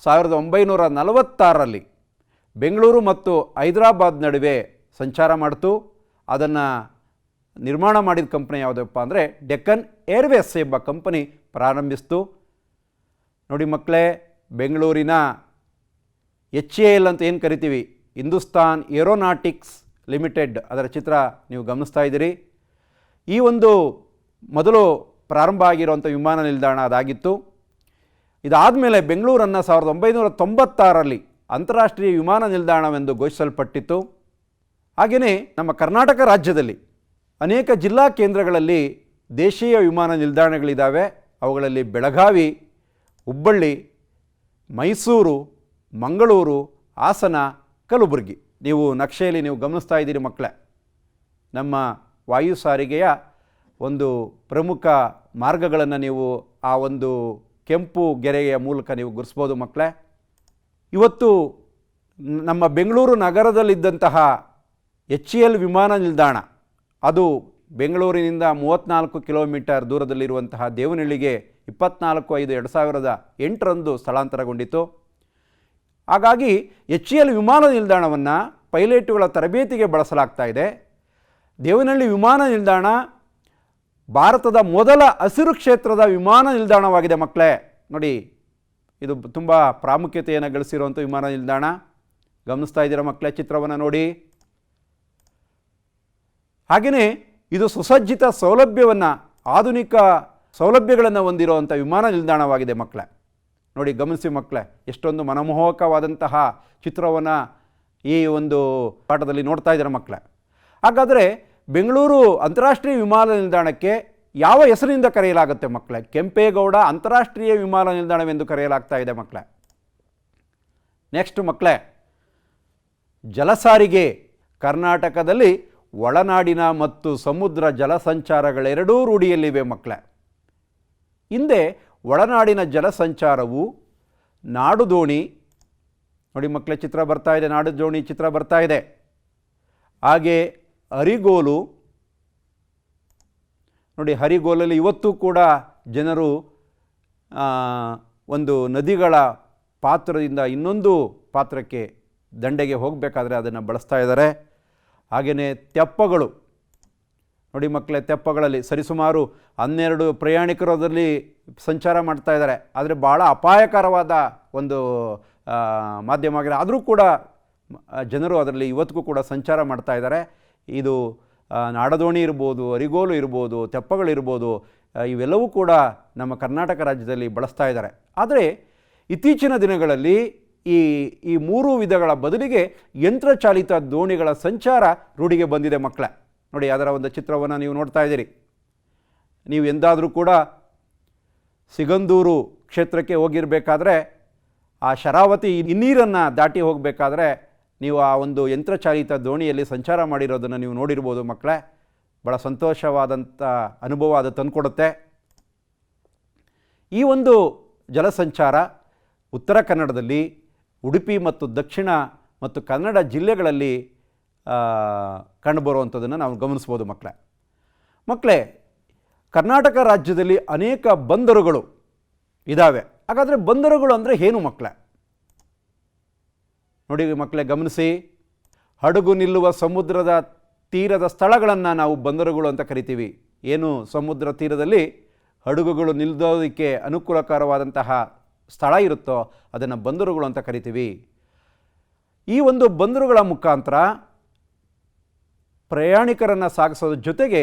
1946ರಲ್ಲಿ ಬೆಂಗಳೂರು ಮತ್ತು ಹೈದರಾಬಾದ್ ನಡುವೆ ಸಂಚಾರ ಮಾಡಿತು. ಅದನ್ನು ನಿರ್ಮಾಣ ಮಾಡಿದ ಕಂಪನಿ ಯಾವುದಪ್ಪ ಅಂದರೆ ಡೆಕ್ಕನ್ ಏರ್ವೇಸ್ ಎಂಬ ಕಂಪನಿ ಪ್ರಾರಂಭಿಸಿತು. ನೋಡಿ ಮಕ್ಕಳೇ, ಬೆಂಗಳೂರಿನ HAL ಅಂತ ಏನು ಕರಿತೀವಿ, ಹಿಂದೂಸ್ತಾನ್ ಏರೋನಾಟಿಕ್ಸ್ ಲಿಮಿಟೆಡ್, ಅದರ ಚಿತ್ರ ನೀವು ಗಮನಿಸ್ತಾ ಇದ್ದೀರಿ. ಈ ಒಂದು ಮೊದಲು ಪ್ರಾರಂಭ ಆಗಿರುವಂಥ ವಿಮಾನ ನಿಲ್ದಾಣ ಅದಾಗಿತ್ತು. ಇದಾದ ಮೇಲೆ ಬೆಂಗಳೂರನ್ನು 1996ರಲ್ಲಿ ಅಂತಾರಾಷ್ಟ್ರೀಯ ವಿಮಾನ ನಿಲ್ದಾಣವೆಂದು ಘೋಷಿಸಲ್ಪಟ್ಟಿತ್ತು. ಹಾಗೆಯೇ ನಮ್ಮ ಕರ್ನಾಟಕ ರಾಜ್ಯದಲ್ಲಿ ಅನೇಕ ಜಿಲ್ಲಾ ಕೇಂದ್ರಗಳಲ್ಲಿ ದೇಶೀಯ ವಿಮಾನ ನಿಲ್ದಾಣಗಳಿದ್ದಾವೆ. ಅವುಗಳಲ್ಲಿ ಬೆಳಗಾವಿ, ಹುಬ್ಬಳ್ಳಿ, ಮೈಸೂರು, ಮಂಗಳೂರು, ಹಾಸನ, ಕಲಬುರಗಿ. ನೀವು ನಕ್ಷೆಯಲ್ಲಿ ನೀವು ಗಮನಿಸ್ತಾ ಇದ್ದೀರಿ ಮಕ್ಕಳೇ. ನಮ್ಮ ವಾಯು ಸಾರಿಗೆಯ ಒಂದು ಪ್ರಮುಖ ಮಾರ್ಗಗಳನ್ನು ನೀವು ಆ ಒಂದು ಕೆಂಪು ಗೆರೆಯ ಮೂಲಕ ನೀವು ಗುರುಸ್ಬೋದು ಮಕ್ಕಳೇ. ಇವತ್ತು ನಮ್ಮ ಬೆಂಗಳೂರು ನಗರದಲ್ಲಿದ್ದಂತಹ HAL ವಿಮಾನ ನಿಲ್ದಾಣ ಅದು ಬೆಂಗಳೂರಿನಿಂದ 34 ಕಿಲೋಮೀಟರ್ ದೂರದಲ್ಲಿರುವಂತಹ ದೇವನಹಳ್ಳಿಗೆ 24/5/2008ರಂದು ಸ್ಥಳಾಂತರಗೊಂಡಿತು. ಹಾಗಾಗಿ HAL ವಿಮಾನ ನಿಲ್ದಾಣವನ್ನು ಪೈಲಟುಗಳ ತರಬೇತಿಗೆ ಬಳಸಲಾಗ್ತಾ ಇದೆ. ದೇವನಹಳ್ಳಿ ವಿಮಾನ ನಿಲ್ದಾಣ ಭಾರತದ ಮೊದಲ ಹಸಿರು ಕ್ಷೇತ್ರದ ವಿಮಾನ ನಿಲ್ದಾಣವಾಗಿದೆ ಮಕ್ಕಳೇ. ನೋಡಿ, ಇದು ತುಂಬ ಪ್ರಾಮುಖ್ಯತೆಯನ್ನು ಗಳಿಸಿರುವಂಥ ವಿಮಾನ ನಿಲ್ದಾಣ. ಗಮನಿಸ್ತಾ ಇದ್ದೀರಾ ಮಕ್ಕಳೇ ಚಿತ್ರವನ್ನು ನೋಡಿ. ಹಾಗೆಯೇ ಇದು ಸುಸಜ್ಜಿತ ಸೌಲಭ್ಯವನ್ನು, ಆಧುನಿಕ ಸೌಲಭ್ಯಗಳನ್ನು ಹೊಂದಿರುವಂಥ ವಿಮಾನ ನಿಲ್ದಾಣವಾಗಿದೆ ಮಕ್ಕಳೇ. ನೋಡಿ, ಗಮನಿಸಿ ಮಕ್ಕಳೇ, ಎಷ್ಟೊಂದು ಮನಮೋಹಕವಾದಂತಹ ಚಿತ್ರವನ್ನು ಈ ಒಂದು ಪಾಠದಲ್ಲಿ ನೋಡ್ತಾ ಇದ್ದಾರೆ ಮಕ್ಕಳೇ. ಹಾಗಾದರೆ ಬೆಂಗಳೂರು ಅಂತಾರಾಷ್ಟ್ರೀಯ ವಿಮಾನ ನಿಲ್ದಾಣಕ್ಕೆ ಯಾವ ಹೆಸರಿನಿಂದ ಕರೆಯಲಾಗುತ್ತೆ ಮಕ್ಕಳೇ? ಕೆಂಪೇಗೌಡ ಅಂತಾರಾಷ್ಟ್ರೀಯ ವಿಮಾನ ನಿಲ್ದಾಣವೆಂದು ಕರೆಯಲಾಗ್ತಾ ಇದೆ ಮಕ್ಕಳೇ. ನೆಕ್ಸ್ಟ್ ಮಕ್ಕಳೇ, ಜಲಸಾರಿಗೆ. ಕರ್ನಾಟಕದಲ್ಲಿ ಒಳನಾಡಿನ ಮತ್ತು ಸಮುದ್ರ ಜಲಸಂಚಾರಗಳೆರಡೂ ರೂಢಿಯಲ್ಲಿವೆ ಮಕ್ಕಳೇ. ಹಿಂದೆ ಒಳನಾಡಿನ ಜಲಸಂಚಾರವು ನಾಡುದೋಣಿ, ನೋಡಿ ಮಕ್ಕಳೇ ಚಿತ್ರ ಬರ್ತಾ ಇದೆ, ನಾಡುದೋಣಿ ಚಿತ್ರ ಬರ್ತಾ ಇದೆ. ಹಾಗೆ ಹರಿಗೋಲು, ನೋಡಿ ಹರಿಗೋಲಲ್ಲಿ ಇವತ್ತು ಕೂಡ ಜನರು ಒಂದು ನದಿಗಳ ಪಾತ್ರದಿಂದ ಇನ್ನೊಂದು ಪಾತ್ರಕ್ಕೆ ದಂಡೆಗೆ ಹೋಗಬೇಕಾದ್ರೆ ಅದನ್ನು ಬಳಸ್ತಾ ಇದ್ದಾರೆ. ಹಾಗೆಯೇ ತೆಪ್ಪಗಳು, ನೋಡಿ ಮಕ್ಕಳೇ, ತೆಪ್ಪಗಳಲ್ಲಿ ಸರಿಸುಮಾರು 12 ಪ್ರಯಾಣಿಕರು ಅದರಲ್ಲಿ ಸಂಚಾರ ಮಾಡ್ತಾ ಇದ್ದಾರೆ. ಆದರೆ ಭಾಳ ಅಪಾಯಕರವಾದ ಒಂದು ಮಾಧ್ಯಮ ಆಗಿದೆ. ಆದರೂ ಕೂಡ ಜನರು ಅದರಲ್ಲಿ ಇವತ್ತಿಗೂ ಕೂಡ ಸಂಚಾರ ಮಾಡ್ತಾ ಇದ್ದಾರೆ. ಇದು ನಾಡದೋಣಿ ಇರ್ಬೋದು, ಅರಿಗೋಲು ಇರ್ಬೋದು, ತೆಪ್ಪಗಳಿರ್ಬೋದು, ಇವೆಲ್ಲವೂ ಕೂಡ ನಮ್ಮ ಕರ್ನಾಟಕ ರಾಜ್ಯದಲ್ಲಿ ಬಳಸ್ತಾ ಇದ್ದಾರೆ. ಆದರೆ ಇತ್ತೀಚಿನ ದಿನಗಳಲ್ಲಿ ಈ 3 ವಿಧಗಳ ಬದಲಿಗೆ ಯಂತ್ರಚಾಲಿತ ದೋಣಿಗಳ ಸಂಚಾರ ರೂಢಿಗೆ ಬಂದಿದೆ ಮಕ್ಕಳೇ. ನೋಡಿ, ಅದರ ಒಂದು ಚಿತ್ರವನ್ನು ನೀವು ನೋಡ್ತಾ ಇದ್ದೀರಿ. ನೀವು ಎಂದಾದರೂ ಕೂಡ ಸಿಗಂದೂರು ಕ್ಷೇತ್ರಕ್ಕೆ ಹೋಗಿರಬೇಕಾದ್ರೆ ಆ ಶರಾವತಿ ಹಿನ್ನೀರನ್ನು ದಾಟಿ ಹೋಗಬೇಕಾದ್ರೆ ನೀವು ಆ ಒಂದು ಯಂತ್ರಚಾಲಿತ ದೋಣಿಯಲ್ಲಿ ಸಂಚಾರ ಮಾಡಿರೋದನ್ನು ನೀವು ನೋಡಿರ್ಬೋದು ಮಕ್ಕಳೇ. ಭಾಳ ಸಂತೋಷವಾದಂಥ ಅನುಭವ ಅದು ತಂದುಕೊಡುತ್ತೆ. ಈ ಒಂದು ಜಲಸಂಚಾರ ಉತ್ತರ ಕನ್ನಡದಲ್ಲಿ ಉಡುಪಿ ಮತ್ತು ದಕ್ಷಿಣ ಮತ್ತು ಕನ್ನಡ ಜಿಲ್ಲೆಗಳಲ್ಲಿ ಕಂಡುಬರುವಂಥದ್ದನ್ನು ನಾವು ಗಮನಿಸ್ಬೋದು ಮಕ್ಕಳೇ. ಕರ್ನಾಟಕ ರಾಜ್ಯದಲ್ಲಿ ಅನೇಕ ಬಂದರುಗಳು ಇದ್ದಾವೆ. ಹಾಗಾದರೆ ಬಂದರುಗಳು ಅಂದರೆ ಏನು ಮಕ್ಕಳೇ? ನೋಡಿ ಮಕ್ಕಳೇ, ಗಮನಿಸಿ. ಹಡಗು ನಿಲ್ಲುವ ಸಮುದ್ರದ ತೀರದ ಸ್ಥಳಗಳನ್ನು ನಾವು ಬಂದರುಗಳು ಅಂತ ಕರಿತೀವಿ. ಏನು ಸಮುದ್ರ ತೀರದಲ್ಲಿ ಹಡಗುಗಳು ನಿಲ್ಲೋದಕ್ಕೆ ಅನುಕೂಲಕರವಾದಂತಹ ಸ್ಥಳ ಇರುತ್ತೋ ಅದನ್ನು ಬಂದರುಗಳು ಅಂತ ಕರಿತೀವಿ. ಈ ಒಂದು ಬಂದರುಗಳ ಮುಖಾಂತರ ಪ್ರಯಾಣಿಕರನ್ನು ಸಾಗಿಸೋದ್ರ ಜೊತೆಗೆ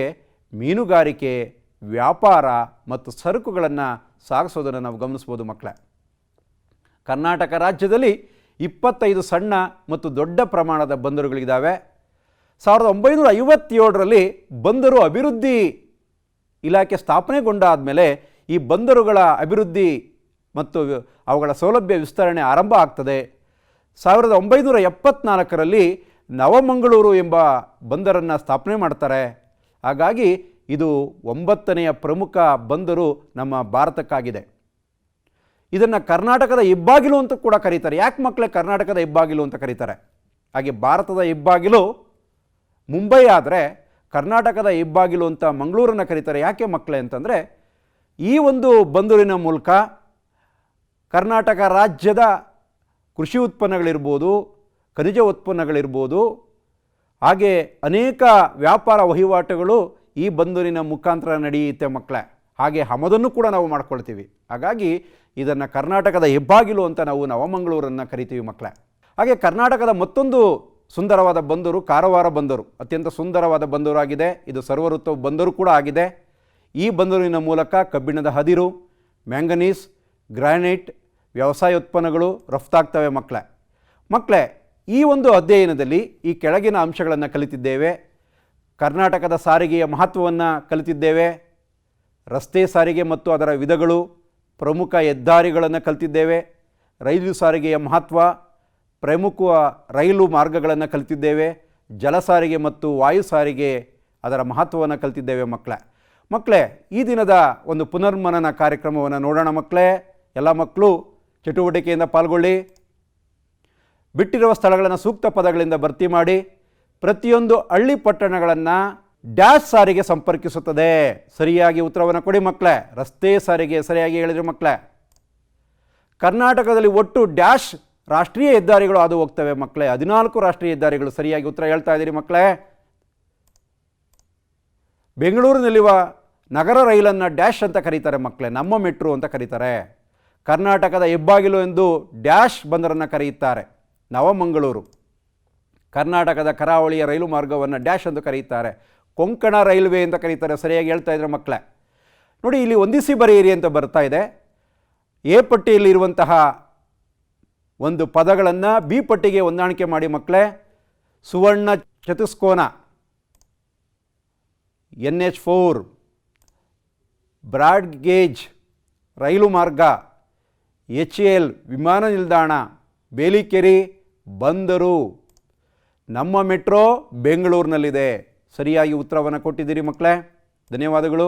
ಮೀನುಗಾರಿಕೆ, ವ್ಯಾಪಾರ ಮತ್ತು ಸರಕುಗಳನ್ನು ಸಾಗಿಸೋದನ್ನು ನಾವು ಗಮನಿಸ್ಬೋದು ಮಕ್ಕಳೇ. ಕರ್ನಾಟಕ ರಾಜ್ಯದಲ್ಲಿ 25 ಸಣ್ಣ ಮತ್ತು ದೊಡ್ಡ ಪ್ರಮಾಣದ ಬಂದರುಗಳಿದ್ದಾವೆ. 1957ರಲ್ಲಿ ಬಂದರು ಅಭಿವೃದ್ಧಿ ಇಲಾಖೆ ಸ್ಥಾಪನೆಗೊಂಡಾದ ಮೇಲೆ ಈ ಬಂದರುಗಳ ಅಭಿವೃದ್ಧಿ ಮತ್ತು ಅವುಗಳ ಸೌಲಭ್ಯ ವಿಸ್ತರಣೆ ಆರಂಭ ಆಗ್ತದೆ. 1974ರಲ್ಲಿ ನವಮಂಗಳೂರು ಎಂಬ ಬಂದರನ್ನು ಸ್ಥಾಪನೆ ಮಾಡ್ತಾರೆ. ಹಾಗಾಗಿ ಇದು 9ನೆಯ ಪ್ರಮುಖ ಬಂದರು ನಮ್ಮ ಭಾರತಕ್ಕಾಗಿದೆ. ಇದನ್ನು ಕರ್ನಾಟಕದ ಹೆಬ್ಬಾಗಿಲು ಅಂತ ಕೂಡ ಕರೀತಾರೆ. ಯಾಕೆ ಮಕ್ಕಳೇ ಕರ್ನಾಟಕದ ಹೆಬ್ಬಾಗಿಲು ಅಂತ ಕರೀತಾರೆ? ಹಾಗೆ ಭಾರತದ ಹೆಬ್ಬಾಗಿಲು ಮುಂಬೈ ಆದರೆ ಕರ್ನಾಟಕದ ಹೆಬ್ಬಾಗಿಲು ಅಂತ ಮಂಗಳೂರನ್ನು ಕರೀತಾರೆ. ಯಾಕೆ ಮಕ್ಕಳೇ ಅಂತಂದರೆ ಈ ಒಂದು ಬಂದರಿನ ಮೂಲಕ ಕರ್ನಾಟಕ ರಾಜ್ಯದ ಕೃಷಿ ಉತ್ಪನ್ನಗಳಿರ್ಬೋದು, ಖನಿಜ ಉತ್ಪನ್ನಗಳಿರ್ಬೋದು, ಹಾಗೆ ಅನೇಕ ವ್ಯಾಪಾರ ವಹಿವಾಟುಗಳು ಈ ಬಂದರಿನ ಮುಖಾಂತರ ನಡೆಯುತ್ತೆ ಮಕ್ಕಳೇ. ಹಾಗೆ ಆಮದನ್ನು ಕೂಡ ನಾವು ಮಾಡ್ಕೊಳ್ತೀವಿ. ಹಾಗಾಗಿ ಇದನ್ನು ಕರ್ನಾಟಕದ ಹೆಬ್ಬಾಗಿಲು ಅಂತ ನಾವು ನವಮಂಗಳೂರನ್ನು ಕರಿತೀವಿ ಮಕ್ಕಳೇ. ಹಾಗೆ ಕರ್ನಾಟಕದ ಮತ್ತೊಂದು ಸುಂದರವಾದ ಬಂದರು ಕಾರವಾರ ಬಂದರು. ಅತ್ಯಂತ ಸುಂದರವಾದ ಬಂದರು ಆಗಿದೆ. ಇದು ಸರ್ವಋತು ಬಂದರು ಕೂಡ ಆಗಿದೆ. ಈ ಬಂದರಿನ ಮೂಲಕ ಕಬ್ಬಿಣದ ಹದಿರು, ಮ್ಯಾಂಗನೀಸ್, ಗ್ರಾನೈಟ್, ವ್ಯವಸಾಯ ಉತ್ಪನ್ನಗಳು ರಫ್ತಾಗ್ತವೆ ಮಕ್ಕಳೇ. ಈ ಒಂದು ಅಧ್ಯಯನದಲ್ಲಿ ಈ ಕೆಳಗಿನ ಅಂಶಗಳನ್ನು ಕಲಿತಿದ್ದೇವೆ. ಕರ್ನಾಟಕದ ಸಾರಿಗೆಯ ಮಹತ್ವವನ್ನು ಕಲಿತಿದ್ದೇವೆ. ರಸ್ತೆ ಸಾರಿಗೆ ಮತ್ತು ಅದರ ವಿಧಗಳು, ಪ್ರಮುಖ ಹೆದ್ದಾರಿಗಳನ್ನು ಕಲಿತಿದ್ದೇವೆ. ರೈಲು ಸಾರಿಗೆಯ ಮಹತ್ವ, ಪ್ರಮುಖ ರೈಲು ಮಾರ್ಗಗಳನ್ನು ಕಲಿತಿದ್ದೇವೆ. ಜಲ ಸಾರಿಗೆ ಮತ್ತು ವಾಯು ಸಾರಿಗೆ ಅದರ ಮಹತ್ವವನ್ನು ಕಲಿತಿದ್ದೇವೆ ಮಕ್ಕಳೇ. ಈ ದಿನದ ಒಂದು ಪುನರ್ಮನನ ಕಾರ್ಯಕ್ರಮವನ್ನು ನೋಡೋಣ ಮಕ್ಕಳೇ. ಎಲ್ಲ ಮಕ್ಕಳು ಚಟುವಟಿಕೆಯಿಂದ ಪಾಲ್ಗೊಳ್ಳಿ. ಬಿಟ್ಟಿರುವ ಸ್ಥಳಗಳನ್ನು ಸೂಕ್ತ ಪದಗಳಿಂದ ಭರ್ತಿ ಮಾಡಿ. ಪ್ರತಿಯೊಂದು ಹಳ್ಳಿ ಪಟ್ಟಣಗಳನ್ನು ಡ್ಯಾಶ್ ಸಾರಿಗೆ ಸಂಪರ್ಕಿಸುತ್ತದೆ. ಸರಿಯಾಗಿ ಉತ್ತರವನ್ನು ಕೊಡಿ ಮಕ್ಕಳೇ. ರಸ್ತೆ ಸಾರಿಗೆ ಸರಿಯಾಗಿ ಹೇಳಿದ್ರು ಮಕ್ಕಳೇ. ಕರ್ನಾಟಕದಲ್ಲಿ ಒಟ್ಟು ಡ್ಯಾಶ್ ರಾಷ್ಟ್ರೀಯ ಹೆದ್ದಾರಿಗಳು ಅದು ಹೋಗ್ತವೆ ಮಕ್ಕಳೇ. 14 ರಾಷ್ಟ್ರೀಯ ಹೆದ್ದಾರಿಗಳು. ಸರಿಯಾಗಿ ಉತ್ತರ ಹೇಳ್ತಾ ಇದ್ದೀರಿ ಮಕ್ಕಳೇ. ಬೆಂಗಳೂರಿನಲ್ಲಿರುವ ನಗರ ರೈಲನ್ನು ಡ್ಯಾಶ್ ಅಂತ ಕರೀತಾರೆ ಮಕ್ಕಳೇ. ನಮ್ಮ ಮೆಟ್ರೋ ಅಂತ ಕರೀತಾರೆ. ಕರ್ನಾಟಕದ ಹೆಬ್ಬಾಗಿಲು ಎಂದು ಡ್ಯಾಶ್ ಬಂದರನ್ನು ಕರೆಯುತ್ತಾರೆ, ನವಮಂಗಳೂರು. ಕರ್ನಾಟಕದ ಕರಾವಳಿಯ ರೈಲು ಮಾರ್ಗವನ್ನು ಡ್ಯಾಶ್ ಎಂದು ಕರೆಯುತ್ತಾರೆ, ಕೊಂಕಣ ರೈಲ್ವೆ ಅಂತ ಕರೀತಾರೆ. ಸರಿಯಾಗಿ ಹೇಳ್ತಾ ಇದ್ದಾರೆ ಮಕ್ಕಳೇ. ನೋಡಿ, ಇಲ್ಲಿ ಹೊಂದಿಸಿ ಬರೆಯಿರಿ ಅಂತ ಬರ್ತಾ ಇದೆ. ಎ ಪಟ್ಟಿಯಲ್ಲಿ ಇರುವಂತಹ ಒಂದು ಪದಗಳನ್ನು ಬಿ ಪಟ್ಟಿಗೆ ಹೊಂದಾಣಿಕೆ ಮಾಡಿ ಮಕ್ಕಳೇ. ಸುವರ್ಣ ಚತುಷ್ಕೋನ, NH4, ಬ್ರಾಡ್ ಗೇಜ್ ರೈಲು ಮಾರ್ಗ, HAL ವಿಮಾನ ನಿಲ್ದಾಣ, ಬೇಲಿಕೆರೆ ಬಂದರು. ನಮ್ಮ ಮೆಟ್ರೋ ಬೆಂಗಳೂರಿನಲ್ಲಿದೆ. ಸರಿಯಾಗಿ ಉತ್ತರವನ್ನು ಕೊಟ್ಟಿದ್ದೀರಿ ಮಕ್ಕಳೇ. ಧನ್ಯವಾದಗಳು.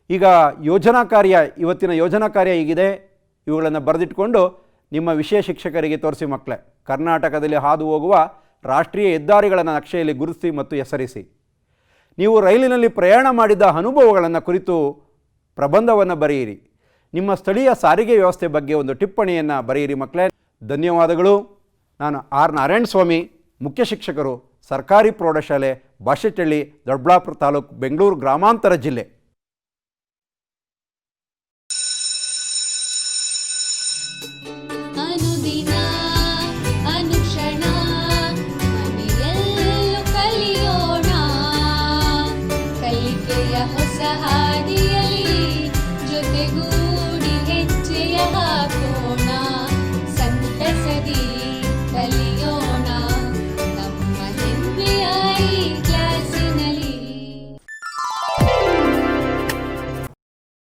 ಈಗ ಯೋಜನಾ ಕಾರ್ಯ, ಇವತ್ತಿನ ಯೋಜನಾ ಕಾರ್ಯ ಹೀಗಿದೆ. ಇವುಗಳನ್ನು ಬರೆದಿಟ್ಕೊಂಡು ನಿಮ್ಮ ವಿಷಯ ಶಿಕ್ಷಕರಿಗೆ ತೋರಿಸಿ ಮಕ್ಕಳೇ. ಕರ್ನಾಟಕದಲ್ಲಿ ಹಾದು ಹೋಗುವ ರಾಷ್ಟ್ರೀಯ ಹೆದ್ದಾರಿಗಳನ್ನು ನಕ್ಷೆಯಲ್ಲಿ ಗುರುತಿಸಿ ಮತ್ತು ಹೆಸರಿಸಿ. ನೀವು ರೈಲಿನಲ್ಲಿ ಪ್ರಯಾಣ ಮಾಡಿದ ಅನುಭವಗಳನ್ನು ಕುರಿತು ಪ್ರಬಂಧವನ್ನು ಬರೆಯಿರಿ. ನಿಮ್ಮ ಸ್ಥಳೀಯ ಸಾರಿಗೆ ವ್ಯವಸ್ಥೆ ಬಗ್ಗೆ ಒಂದು ಟಿಪ್ಪಣಿಯನ್ನು ಬರೆಯಿರಿ ಮಕ್ಕಳೇ. ಧನ್ಯವಾದಗಳು. ನಾನು ಆರ್ ನಾರಾಯಣ ಸ್ವಾಮಿ, ಮುಖ್ಯ ಶಿಕ್ಷಕರು, ಸರ್ಕಾರಿ ಪ್ರೌಢಶಾಲೆ ಬಾಶೆಟ್ಟಹಳ್ಳಿ, ದೊಡ್ಡಬಳ್ಳಾಪುರ ತಾಲೂಕು, ಬೆಂಗಳೂರು ಗ್ರಾಮಾಂತರ ಜಿಲ್ಲೆ.